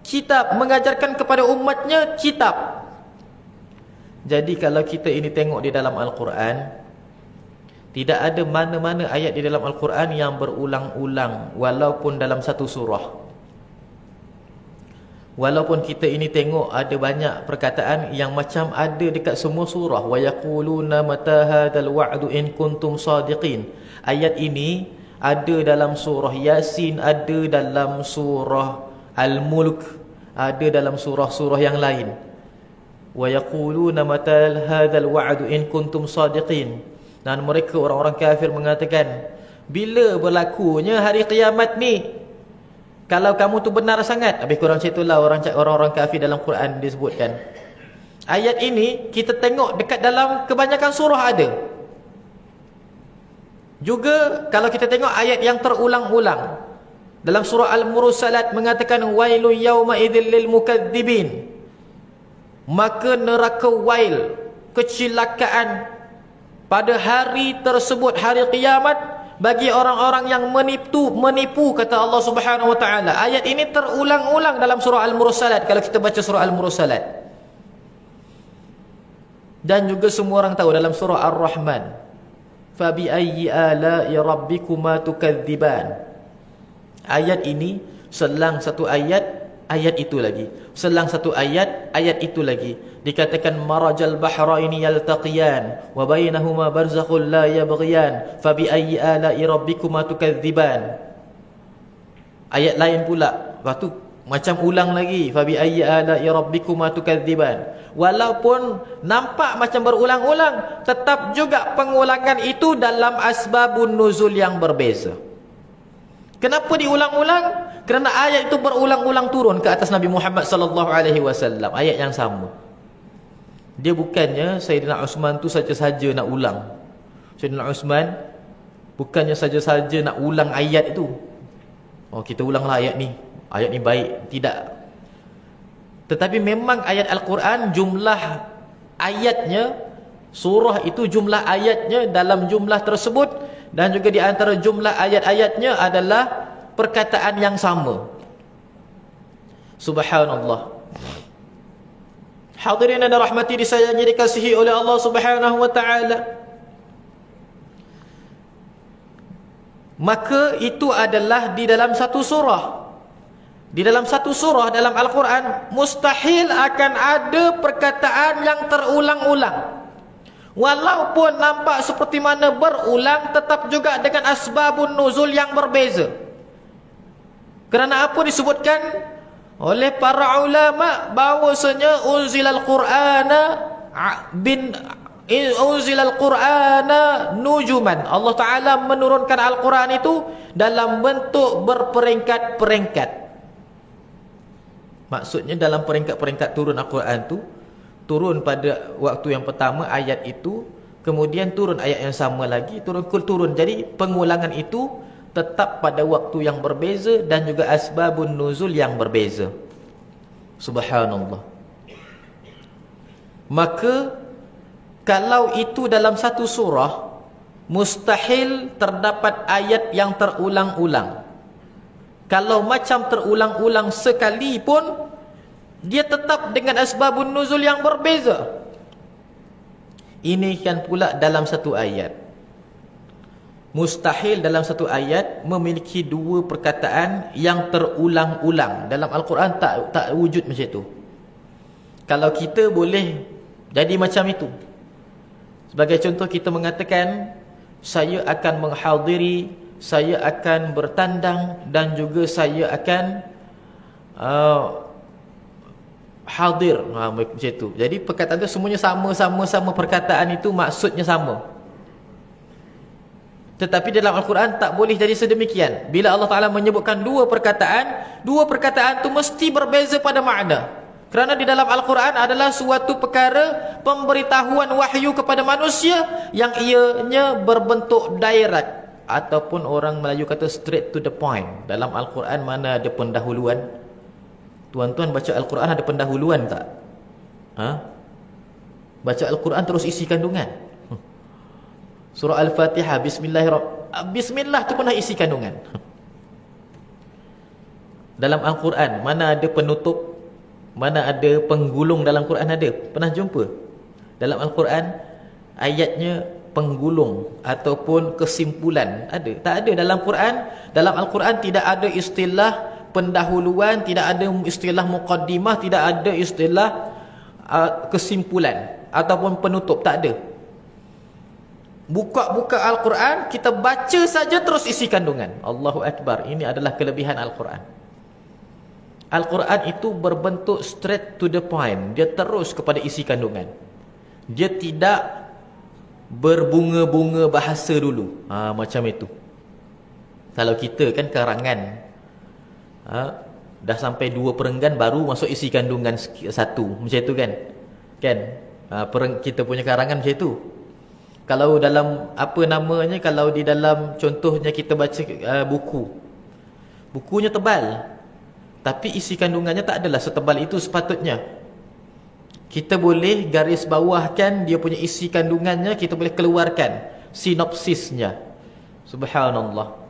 kitab, mengajarkan kepada umatnya kitab. Jadi kalau kita ini tengok di dalam Al-Quran, tidak ada mana-mana ayat di dalam Al-Quran yang berulang-ulang walaupun dalam satu surah. Walaupun kita ini tengok ada banyak perkataan yang macam ada dekat semua surah. Wa yaquluna mata hadzal wa'du in kuntum shadiqin. Ayat ini ada dalam surah Yasin, ada dalam surah Al-Mulk, ada dalam surah-surah yang lain. Wa yaquluna mata hadzal wa'du in kuntum shadiqin. Dan mereka orang-orang kafir mengatakan, bila berlakunya hari kiamat ni? Kalau kamu tu benar sangat. Habis kurang macam itulah orang-orang kafir dalam Quran disebutkan. Ayat ini kita tengok dekat dalam kebanyakan surah ada. Juga kalau kita tengok ayat yang terulang-ulang dalam surah Al-Mursalat mengatakan wailun yauma idzil lil mukadzibin. Maka neraka wail, kecelakaan pada hari tersebut, hari kiamat, bagi orang-orang yang menipu kata Allah Subhanahu wa taala. Ayat ini terulang-ulang dalam surah Al-Mursalat kalau kita baca surah Al-Mursalat. Dan juga semua orang tahu dalam surah Ar-Rahman, fa bi ayyi ala'i rabbikuma tukadziban. Ayat ini selang satu ayat, ayat itu lagi. Selang satu ayat, ayat itu lagi. Dikatakan marajal bahraini yaltaqiyan wa bainahuma barzakhun la yabghiyan fa bi ayyi ala'i rabbikuma tukadziban. Ayat lain pula, waktu macam ulang lagi, fa bi ayyi ala'i rabbikuma tukadziban. Walaupun nampak macam berulang-ulang, tetap juga pengulangan itu dalam asbabun nuzul yang berbeza. Kenapa diulang-ulang? Kerana ayat itu berulang-ulang turun ke atas Nabi Muhammad sallallahu alaihi wasallam, ayat yang sama. Dia bukannya Sayyidina Uthman tu saja-saja nak ulang. Sayyidina Uthman bukannya saja-saja nak ulang ayat itu. Oh, kita ulanglah ayat ni. Ayat ni baik, tidak. Tetapi memang ayat Al-Quran jumlah ayatnya, surah itu jumlah ayatnya dalam jumlah tersebut, dan juga di antara jumlah ayat-ayatnya adalah perkataan yang sama. Subhanallah. Hadirin dan rahmati disayangi, dikasihi oleh Allah Subhanahu wa taala. Maka itu adalah di dalam satu surah. Di dalam satu surah dalam Al-Quran mustahil akan ada perkataan yang terulang-ulang. Walaupun nampak seperti mana berulang, tetap juga dengan asbabun nuzul yang berbeza. Kerana apa disebutkan oleh para ulama bahawasanya unzilal Qur'ana nujuman. Allah Ta'ala menurunkan Al-Quran itu dalam bentuk berperingkat-peringkat. Maksudnya dalam peringkat-peringkat turun Al-Quran tu, turun pada waktu yang pertama ayat itu, kemudian turun ayat yang sama lagi, turun. Jadi pengulangan itu tetap pada waktu yang berbeza dan juga asbabun nuzul yang berbeza. Subhanallah. Maka kalau itu dalam satu surah, mustahil terdapat ayat yang terulang-ulang. Kalau macam terulang-ulang sekali pun, dia tetap dengan asbabun nuzul yang berbeza. Ini kan pula dalam satu ayat. Mustahil dalam satu ayat memiliki dua perkataan yang terulang-ulang. Dalam Al-Quran tak wujud macam itu. Kalau kita boleh jadi macam itu. Sebagai contoh, kita mengatakan, saya akan menghadiri, saya akan bertandang, dan juga saya akan hadir. Macam itu. Jadi perkataan itu semuanya sama perkataan itu maksudnya sama. Tetapi dalam Al-Quran tak boleh jadi sedemikian. Bila Allah Ta'ala menyebutkan dua perkataan itu mesti berbeza pada makna. Kerana di dalam Al-Quran adalah suatu perkara pemberitahuan wahyu kepada manusia yang ianya berbentuk direct, ataupun orang Melayu kata straight to the point. Dalam Al-Quran mana ada pendahuluan? Tuan-tuan baca Al-Quran ada pendahuluan tak? Baca Al-Quran terus isi kandungan. Surah Al-Fatihah, Bismillahirrahmanirrahim. Bismillah tu pernah isi kandungan. Dalam Al-Quran mana ada penutup? Mana ada penggulung dalam Quran ada? Pernah jumpa? Dalam Al-Quran ayatnya penggulung ataupun kesimpulan ada? Tak ada dalam Quran. Dalam Al-Quran tidak ada istilah pendahuluan, tidak ada istilah muqaddimah, tidak ada istilah kesimpulan ataupun penutup, tak ada. Buka-buka Al-Quran, kita baca saja terus isi kandungan. Allahu Akbar. Ini adalah kelebihan Al-Quran. Al-Quran itu berbentuk straight to the point. Dia terus kepada isi kandungan. Dia tidak berbunga-bunga bahasa dulu. Macam itu. Kalau kita kan karangan, dah sampai 2 perenggan baru masuk isi kandungan 1. Macam itu kan? Kita punya karangan macam itu. Kalau dalam apa namanya, kalau di dalam contohnya kita baca bukunya tebal, tapi isi kandungannya tak adalah setebal itu sepatutnya. Kita boleh garis bawahkan dia punya isi kandungannya, kita boleh keluarkan sinopsisnya. Subhanallah.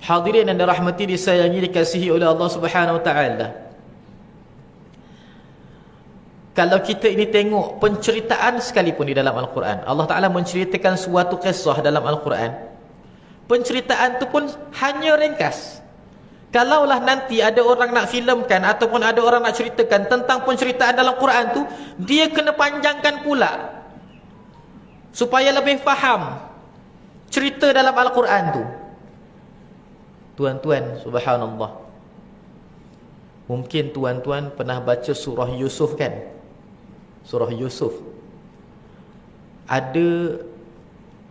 Hadirin yang dirahmati, disayangi, dikasihi oleh Allah Subhanahu Wa Taala. Kalau kita ini tengok penceritaan sekalipun di dalam Al-Quran, Allah Ta'ala menceritakan suatu kisah dalam Al-Quran, penceritaan itu pun hanya ringkas. Kalaulah nanti ada orang nak filmkan ataupun ada orang nak ceritakan tentang penceritaan dalam Quran tu, dia kena panjangkan pula supaya lebih faham cerita dalam Al-Quran tu. Tuan-tuan, subhanallah, mungkin tuan-tuan pernah baca surah Yusuf kan? Surah Yusuf. Ada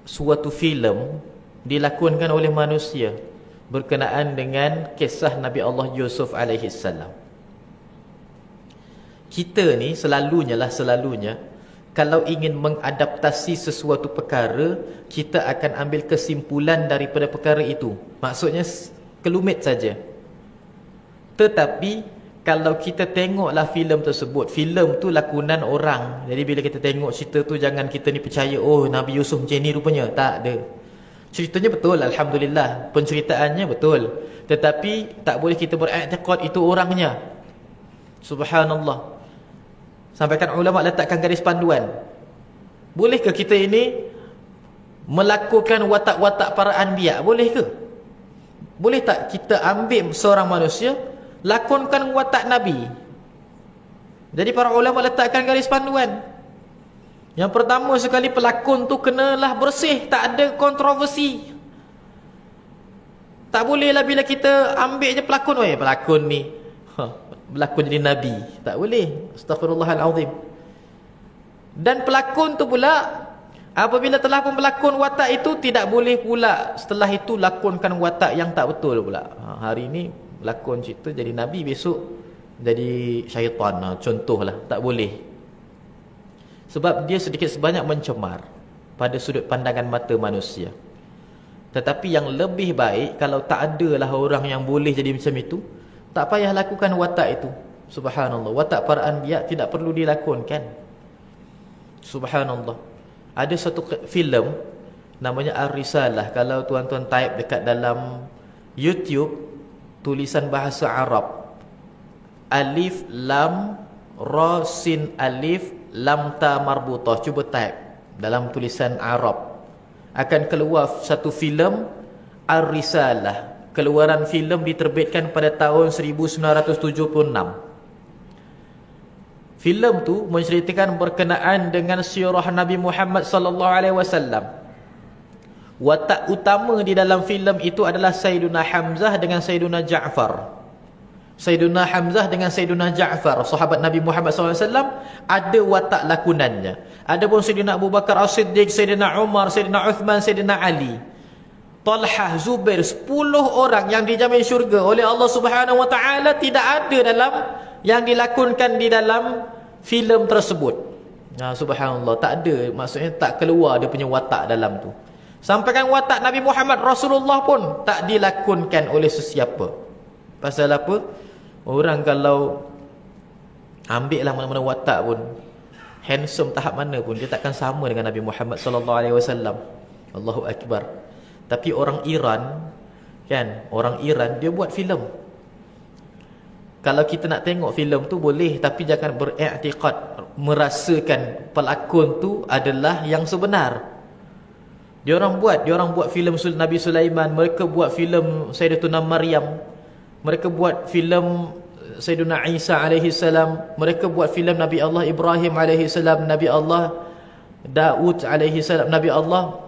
suatu filem dilakonkan oleh manusia berkenaan dengan kisah Nabi Allah Yusuf alaihi salam. Kita ni selalunya kalau ingin mengadaptasi sesuatu perkara, kita akan ambil kesimpulan daripada perkara itu. Maksudnya kelumit saja. Tetapi kalau kita tengoklah filem tersebut, filem tu lakonan orang. Jadi bila kita tengok cerita tu, jangan kita ni percaya, oh Nabi Yusuf macam ni rupanya. Tak ada. Ceritanya betul, alhamdulillah. Penceritaannya betul. Tetapi tak boleh kita beriktikad itu orangnya. Subhanallah. Sampaikan ulama letakkan garis panduan. Bolehkah kita ini melakukan watak-watak para anbiya? Boleh ke? Boleh tak kita ambil seorang manusia, lakonkan watak Nabi? Jadi para ulama letakkan garis panduan. Yang pertama sekali, pelakon tu kenalah bersih, tak ada kontroversi. Tak bolehlah bila kita ambil je pelakon, pelakon ni berlakon jadi Nabi. Tak boleh. Astaghfirullahalazim. Dan pelakon tu pula, apabila telah pun pelakon watak itu, tidak boleh pula setelah itu lakonkan watak yang tak betul pula. Hari ini Lakon cerita jadi Nabi, besok jadi syaitan, contohlah. Tak boleh. Sebab dia sedikit sebanyak mencemar pada sudut pandangan mata manusia. Tetapi yang lebih baik, kalau tak adalah orang yang boleh jadi macam itu, tak payah lakukan watak itu. Subhanallah. Watak para anbiya tidak perlu dilakonkan. Subhanallah. Ada satu filem namanya Ar-Risalah. Kalau tuan-tuan type dekat dalam YouTube, tulisan bahasa Arab, alif lam ra sin alif lam ta marbutah, cuba type dalam tulisan Arab, akan keluar satu filem Ar-Risalah. Keluaran filem diterbitkan pada tahun 1976. Filem tu menceritakan berkenaan dengan sirah Nabi Muhammad sallallahu alaihi wasallam. Watak utama di dalam filem itu adalah Sayyiduna Hamzah dengan Sayyiduna Ja'far. Sayyiduna Hamzah dengan Sayyiduna Ja'far, sahabat Nabi Muhammad SAW, ada watak lakonannya. Adapun Sayyidina Abu Bakar As-Siddiq, Sayyidina Umar, Sayyidina Uthman, Sayyidina Ali, Talhah, Zubair, 10 orang yang dijamin syurga oleh Allah Subhanahu Wa Taala tidak ada dalam yang dilakonkan di dalam filem tersebut. Nah, subhanallah, tak ada, maksudnya tak keluar dia punya watak dalam tu. Sampaikan watak Nabi Muhammad Rasulullah pun tak dilakonkan oleh sesiapa. Pasal apa? Orang kalau ambil lah mana-mana watak pun, handsome tahap mana pun, dia takkan sama dengan Nabi Muhammad sallallahu alaihi wasallam. Allahu akbar. Tapi orang Iran kan, orang Iran dia buat filem. Kalau kita nak tengok filem tu boleh, tapi jangan beriktikad merasakan pelakon tu adalah yang sebenar. Dia orang buat filem Nabi Sulaiman, mereka buat filem Sayyidatuna Maryam, mereka buat filem Sayyiduna Isa alaihi salam, mereka buat filem Nabi Allah Ibrahim alaihi salam, Nabi Allah Daud alaihi salam, Nabi Allah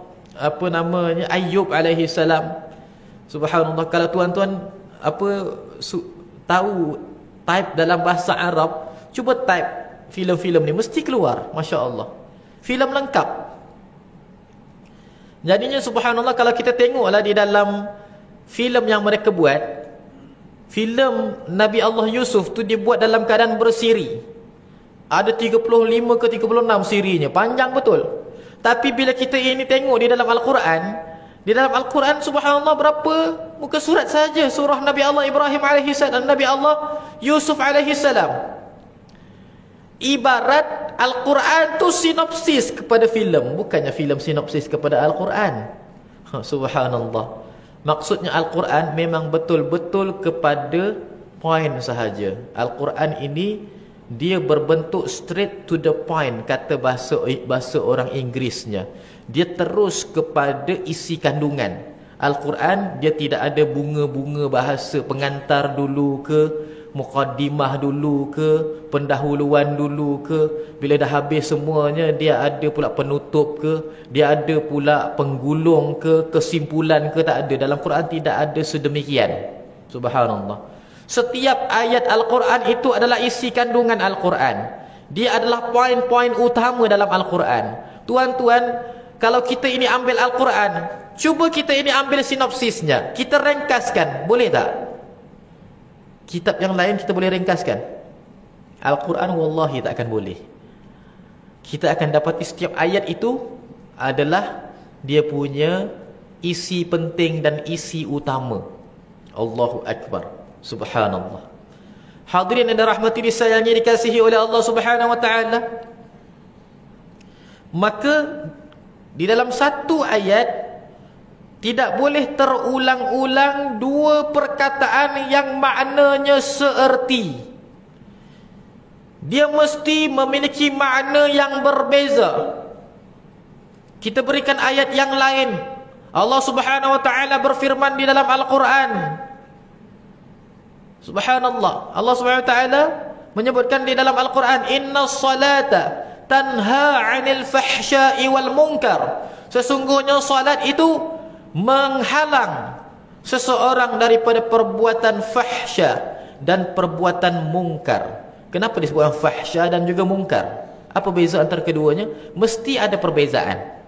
Ayyub alaihi salam. Subhanallah, kalau tuan-tuan tahu type dalam bahasa Arab, cuba type filem-filem ni, mesti keluar, masya-Allah. Filem lengkap. Jadinya subhanallah, kalau kita tengoklah di dalam filem yang mereka buat, filem Nabi Allah Yusuf tu dibuat dalam keadaan bersiri. Ada 35 ke 36 sirinya, panjang betul. Tapi bila kita ini tengok di dalam Al-Quran, di dalam Al-Quran subhanallah berapa muka surat saja surah Nabi Allah Ibrahim alaihi salam, Nabi Allah Yusuf alaihi salam. Ibarat Al-Quran tu sinopsis kepada filem, bukannya filem sinopsis kepada Al-Quran. Subhanallah. Maksudnya Al-Quran memang betul-betul kepada poin sahaja. Al-Quran ini dia berbentuk straight to the point, kata bahasa orang Inggerisnya. Dia terus kepada isi kandungan. Al-Quran dia tidak ada bunga-bunga bahasa, pengantar dulu ke, muqaddimah dulu ke, pendahuluan dulu ke, bila dah habis semuanya dia ada pula penutup ke, dia ada pula penggulung ke, kesimpulan ke, tak ada. Dalam Quran tidak ada sedemikian. Subhanallah. Setiap ayat Al-Quran itu adalah isi kandungan Al-Quran. Dia adalah poin-poin utama dalam Al-Quran. Tuan-tuan, kalau kita ini ambil Al-Quran, cuba kita ini ambil sinopsisnya, kita ringkaskan, boleh tak? Kitab yang lain kita boleh ringkaskan. Al-Quran wallahi tak akan boleh. Kita akan dapat setiap ayat itu adalah dia punya isi penting dan isi utama. Allahu Akbar. Subhanallah. Hadirin yang dirahmati, disayangi, dikasihi oleh Allah Subhanahu wa taala. Maka di dalam satu ayat tidak boleh terulang-ulang dua perkataan yang maknanya seerti. Dia mesti memiliki makna yang berbeza. Kita berikan ayat yang lain. Allah Subhanahu wa taala berfirman di dalam Al-Quran. Subhanallah. Allah Subhanahu wa taala menyebutkan di dalam Al-Quran, "Innas salata tanha 'anil fahsya'i wal munkar." Sesungguhnya salat itu menghalang seseorang daripada perbuatan fahsya dan perbuatan mungkar. Kenapa disebutkan fahsya dan juga mungkar? Apa beza antara keduanya? Mesti ada perbezaan.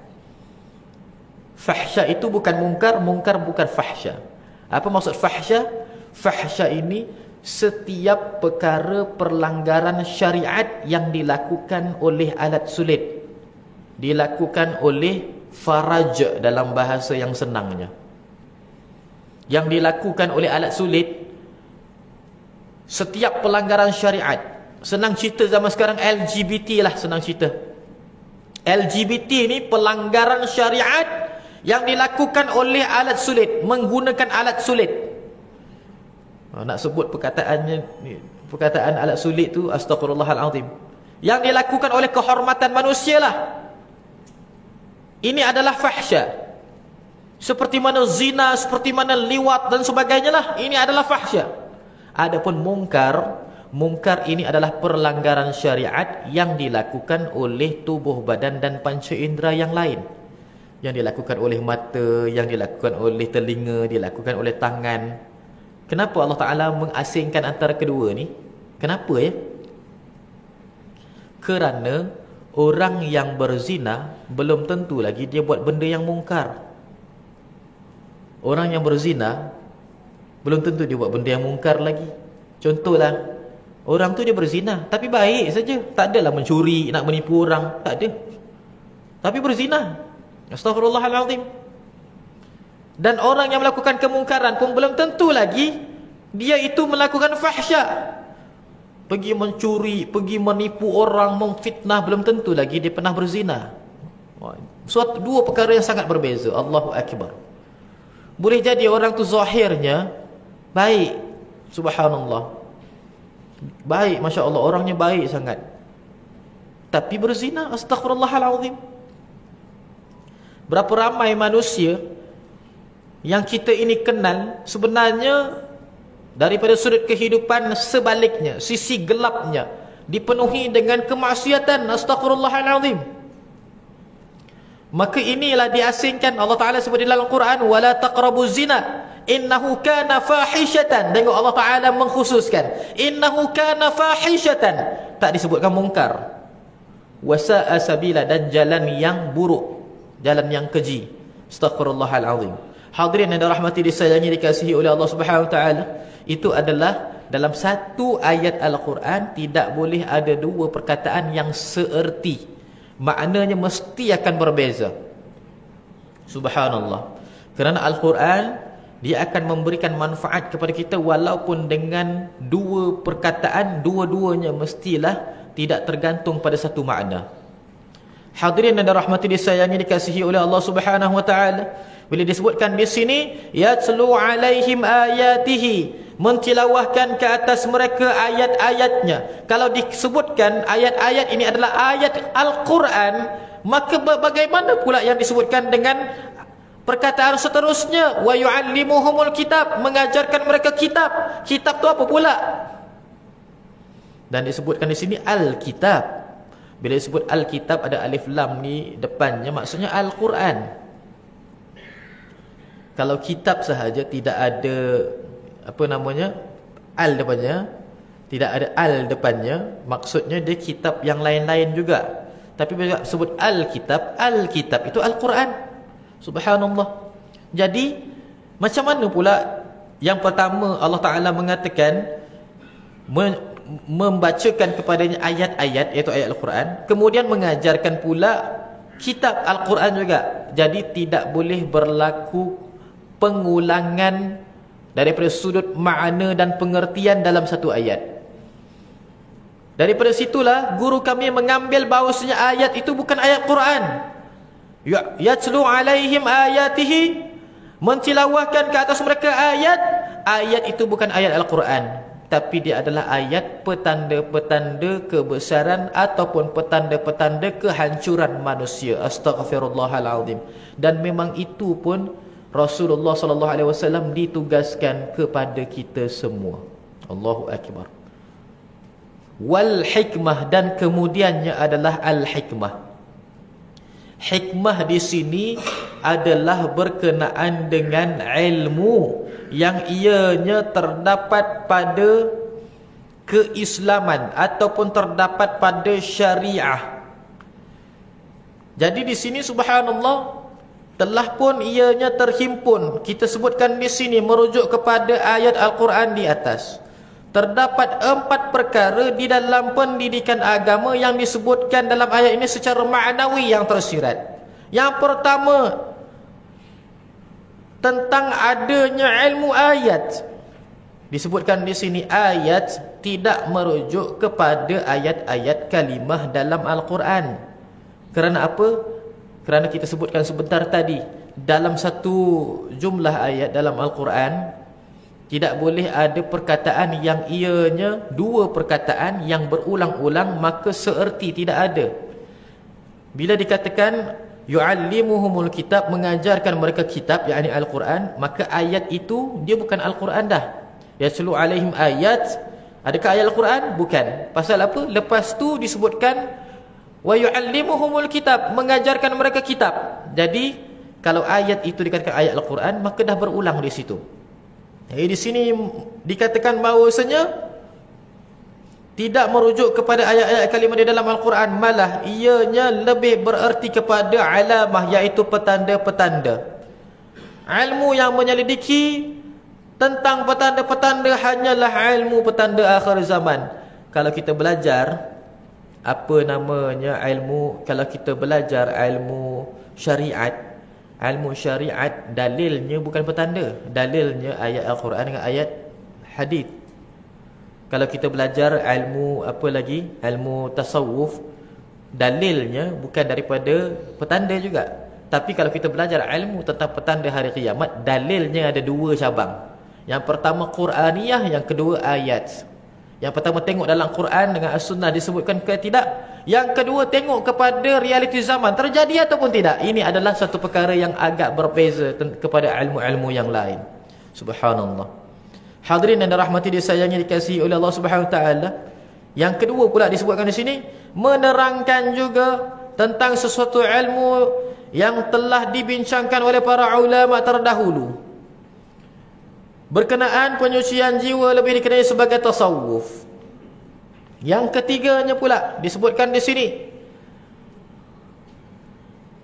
Fahsya itu bukan mungkar, mungkar bukan fahsya. Apa maksud fahsya? Fahsya ini setiap perkara perlanggaran syariat yang dilakukan oleh alat sulit, dilakukan oleh faraj dalam bahasa yang senangnya, yang dilakukan oleh alat sulit. Setiap pelanggaran syariat, senang cerita zaman sekarang LGBT lah, senang cerita LGBT ni pelanggaran syariat yang dilakukan oleh alat sulit, menggunakan alat sulit. Nak sebut perkataan alat sulit tu, astagfirullahalazim, yang dilakukan oleh kehormatan manusia lah. Ini adalah fahsya. Seperti mana zina, seperti mana liwat dan sebagainya lah, ini adalah fahsya. Adapun mungkar ini adalah perlanggaran syariat yang dilakukan oleh tubuh badan dan panca indera yang lain, yang dilakukan oleh mata, yang dilakukan oleh telinga, dilakukan oleh tangan. Kenapa Allah Ta'ala mengasingkan antara kedua ni? Kenapa ya? Kerana orang yang berzina belum tentu lagi dia buat benda yang mungkar. Orang yang berzina belum tentu dia buat benda yang mungkar lagi. Contohlah, orang tu dia berzina tapi baik saja, tak adalah mencuri, nak menipu orang, tak ada, tapi berzina. Astaghfirullahalazim. Dan orang yang melakukan kemungkaran pun belum tentu lagi dia itu melakukan fahsya. Pergi mencuri, pergi menipu orang, memfitnah, belum tentu lagi dia pernah berzina. Suatu dua perkara yang sangat berbeza. Allahu Akbar. Boleh jadi orang tu zahirnya baik, subhanallah, baik, Masya Allah, orangnya baik sangat, tapi berzina. Astaghfirullahalazim. Berapa ramai manusia yang kita ini kenal sebenarnya daripada sudut kehidupan sebaliknya, sisi gelapnya dipenuhi dengan kemaksiatan. Astaghfirullahalazim. Maka inilah diasingkan. Allah Ta'ala sebut di dalam Quran, wala taqrabuz zina innahu kana fahishatan. Tengok, Allah Ta'ala mengkhususkan innahu kana fahishatan, tak disebutkan mungkar. Wasa'a sabila, dan jalan yang buruk, jalan yang keji. Astaghfirullahalazim. Hadirin yang dirahmati, disayangi, dikasihi oleh Allah Subhanahu Wa Taala, itu adalah dalam satu ayat Al-Quran tidak boleh ada dua perkataan yang seerti. Maknanya mesti akan berbeza. Subhanallah. Kerana Al-Quran dia akan memberikan manfaat kepada kita walaupun dengan dua perkataan, dua-duanya mestilah tidak tergantung pada satu makna. Hadirin yang dirahmati, disayangi, dikasihi oleh Allah Subhanahu Wa Taala, bila disebutkan di sini yatlu alaihim ayatihi, mentilawahkan ke atas mereka ayat-ayatnya. Kalau disebutkan ayat-ayat ini adalah ayat Al-Quran, maka bagaimana pula yang disebutkan dengan perkataan seterusnya, wa yu'allimuhumul kitab, mengajarkan mereka kitab. Kitab tu apa pula? Dan disebutkan di sini Al-Kitab. Bila disebut Al-Kitab ada alif lam ni depannya, maksudnya Al-Quran. Kalau kitab sahaja tidak ada al depannya, tidak ada al depannya, maksudnya dia kitab yang lain-lain juga. Tapi bila sebut Al-Kitab, Al-Kitab itu Al-Quran. Subhanallah. Jadi macam mana pula yang pertama Allah Ta'ala mengatakan membacakan kepadanya ayat-ayat, iaitu ayat Al-Quran, kemudian mengajarkan pula kitab Al-Quran juga. Jadi tidak boleh berlaku pengulangan daripada sudut makna dan pengertian dalam satu ayat. Daripada situlah guru kami mengambil bahawasanya ayat itu bukan ayat Quran. Yatlu alaihim ayatihi, mentilawahkan ke atas mereka ayat. Ayat itu bukan ayat Al-Quran, tapi dia adalah ayat petanda-petanda kebesaran ataupun petanda-petanda kehancuran manusia. Astaghfirullahalazim. Dan memang itu pun Rasulullah SAW ditugaskan kepada kita semua. Allahu Akbar. Wal hikmah, dan kemudiannya adalah al-hikmah. Hikmah di sini adalah berkenaan dengan ilmu yang ianya terdapat pada keislaman ataupun terdapat pada syariah. Jadi di sini subhanallah, telah pun ianya terhimpun. Kita sebutkan di sini merujuk kepada ayat Al-Quran di atas. Terdapat 4 perkara di dalam pendidikan agama yang disebutkan dalam ayat ini secara maknawi yang tersirat. Yang pertama, tentang adanya ilmu ayat. Disebutkan di sini ayat tidak merujuk kepada ayat-ayat kalimah dalam Al-Quran. Kerana apa? Kerana kita sebutkan sebentar tadi, dalam satu jumlah ayat dalam Al-Quran tidak boleh ada perkataan yang ianya 2 perkataan yang berulang-ulang, maka seerti tidak ada. Bila dikatakan yu'allimuhumul kitab, mengajarkan mereka kitab, yakni Al-Quran, maka ayat itu dia bukan Al-Quran dah. Yatlu alaihim ayat, adakah ayat Al-Quran? Bukan. Pasal apa? Lepas tu disebutkan wa yu'allimuhumul kitab, mengajarkan mereka kitab. Jadi kalau ayat itu dikatakan ayat Al-Quran, maka dah berulang di situ. Jadi di sini dikatakan bahawasanya tidak merujuk kepada ayat-ayat kalimah di dalam Al-Quran, malah ianya lebih bererti kepada alamah, iaitu petanda-petanda. Ilmu yang menyelidiki tentang petanda-petanda hanyalah ilmu petanda akhir zaman. Kalau kita belajar apa namanya ilmu, kalau kita belajar ilmu syariat, dalilnya bukan petanda, dalilnya ayat Al-Quran dengan ayat hadis. Kalau kita belajar ilmu apa lagi, ilmu tasawuf, dalilnya bukan daripada petanda juga. Tapi kalau kita belajar ilmu tentang petanda hari kiamat, dalilnya ada 2 cabang. Yang pertama Quraniyah, yang kedua ayat. Yang pertama tengok dalam Quran dengan As-Sunnah disebutkan ke tidak. Yang kedua tengok kepada realiti zaman, terjadi ataupun tidak. Ini adalah satu perkara yang agak berbeza kepada ilmu-ilmu yang lain. Subhanallah. Hadirin yang dirahmati, disayangi, dikasihi oleh Allah Subhanahu Wa Taala. Yang kedua pula disebutkan di sini, menerangkan juga tentang sesuatu ilmu yang telah dibincangkan oleh para ulama terdahulu. Berkenaan penyucian jiwa, lebih dikenali sebagai tasawuf. Yang ketiganya pula disebutkan di sini,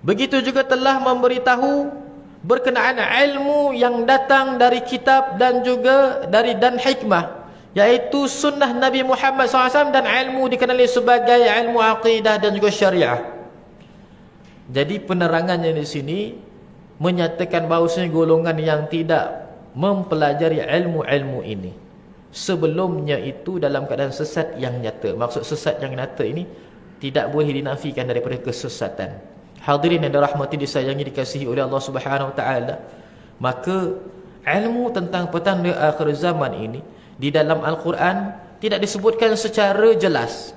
begitu juga telah memberitahu berkenaan ilmu yang datang dari kitab dan juga dan hikmah, yaitu sunnah Nabi Muhammad SAW, dan ilmu dikenali sebagai ilmu aqidah dan juga syariah. Jadi penerangannya di sini menyatakan bahawasanya golongan yang tidak mempelajari ilmu-ilmu ini sebelumnya itu dalam keadaan sesat yang nyata. Maksud sesat yang nyata ini tidak boleh dinafikan daripada kesesatan. Hadirin yang dirahmati, disayangi, dikasihi oleh Allah Subhanahu Wa Taala, maka ilmu tentang petanda akhir zaman ini di dalam Al-Quran tidak disebutkan secara jelas,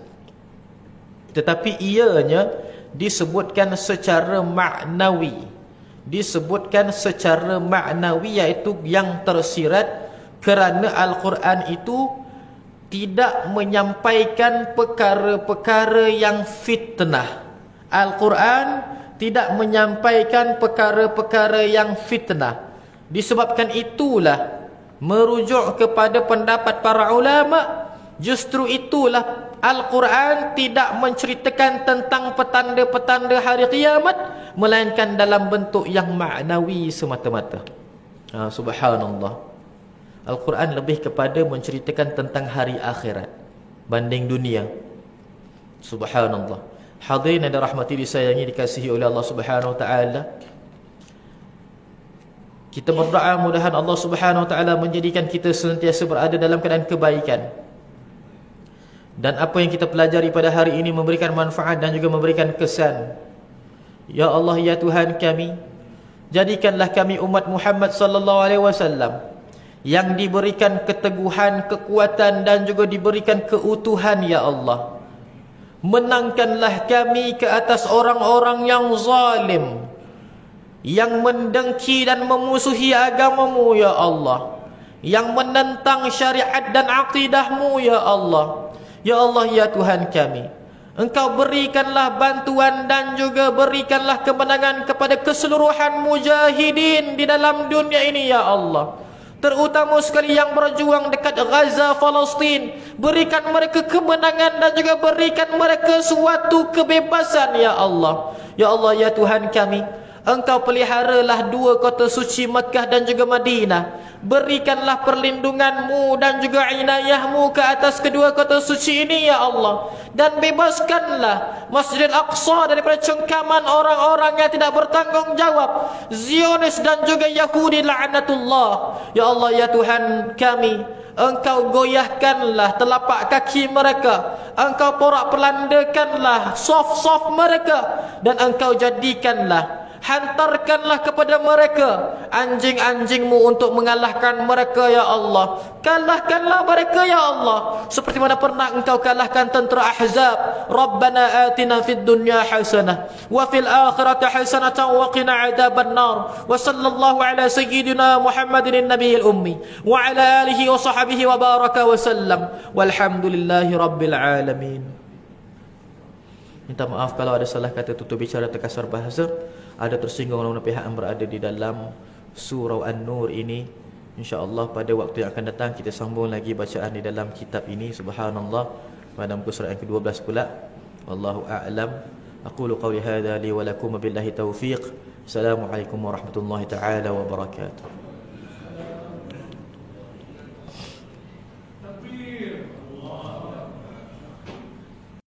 tetapi ianya disebutkan secara maknawi. Disebutkan secara maknawi, iaitu yang tersirat, kerana Al-Quran itu tidak menyampaikan perkara-perkara yang fitnah. Al-Quran tidak menyampaikan perkara-perkara yang fitnah. Disebabkan itulah, merujuk kepada pendapat para ulama, justru itulah Al-Quran tidak menceritakan tentang petanda-petanda hari kiamat, melainkan dalam bentuk yang maknawi semata-mata. Subhanallah. Al-Quran lebih kepada menceritakan tentang hari akhirat banding dunia. Subhanallah. Hadirin yang dirahmati, disayangi, dikasihi oleh Allah Subhanahu Wa Taala, kita berdoa mudahan Allah Subhanahu Wa Taala menjadikan kita senantiasa berada dalam keadaan kebaikan, dan apa yang kita pelajari pada hari ini memberikan manfaat dan juga memberikan kesan. Ya Allah, ya Tuhan kami, jadikanlah kami umat Muhammad sallallahu alaihi wasallam yang diberikan keteguhan, kekuatan dan juga diberikan keutuhan, ya Allah. Menangkanlah kami ke atas orang-orang yang zalim, yang mendengki dan memusuhi agamamu, ya Allah, yang menentang syariat dan akidahmu, ya Allah. Ya Allah, ya Tuhan kami, Engkau berikanlah bantuan dan juga berikanlah kemenangan kepada keseluruhan mujahidin di dalam dunia ini, ya Allah. Terutama sekali yang berjuang dekat Gaza, Palestin. Berikan mereka kemenangan dan juga berikan mereka suatu kebebasan, ya Allah. Ya Allah, ya Tuhan kami, Engkau peliharalah dua kota suci Mekah dan juga Madinah. Berikanlah perlindunganmu dan juga inayahmu ke atas kedua kota suci ini ya Allah. Dan bebaskanlah Masjidil Aqsa daripada cengkaman orang-orang yang tidak bertanggungjawab, Zionis dan juga Yahudi la'natullah. Ya Allah ya Tuhan kami, Engkau goyahkanlah telapak kaki mereka, Engkau porak-pelandakanlah soft-soft mereka, dan Engkau jadikanlah, hantarkanlah kepada mereka anjing-anjingmu untuk mengalahkan mereka ya Allah. Kalahkanlah mereka ya Allah, seperti mana pernah Engkau kalahkan tentera Ahzab. Rabbana atina fid dunya hasanah wa fil akhirati hasanatan wa qina adzaban nar. Wa sallallahu ala sayyidina Muhammadin nabiyil ummi wa ala alihi wa sahbihi wa baraka wa sallam. Walhamdulillahi rabbil alamin. Minta maaf kalau ada salah kata, tutur bicara, terkasar bahasa, ada tersinggung oleh pihak yang berada di dalam surau An-Nur ini. InsyaAllah pada waktu yang akan datang kita sambung lagi bacaan di dalam kitab ini. Subhanallah, pada muka surat yang ke-12 pula. Wallahu a'lam. Aqulu qawli hadha li wa lakum billahi taufiq. Assalamualaikum warahmatullahi taala wabarakatuh.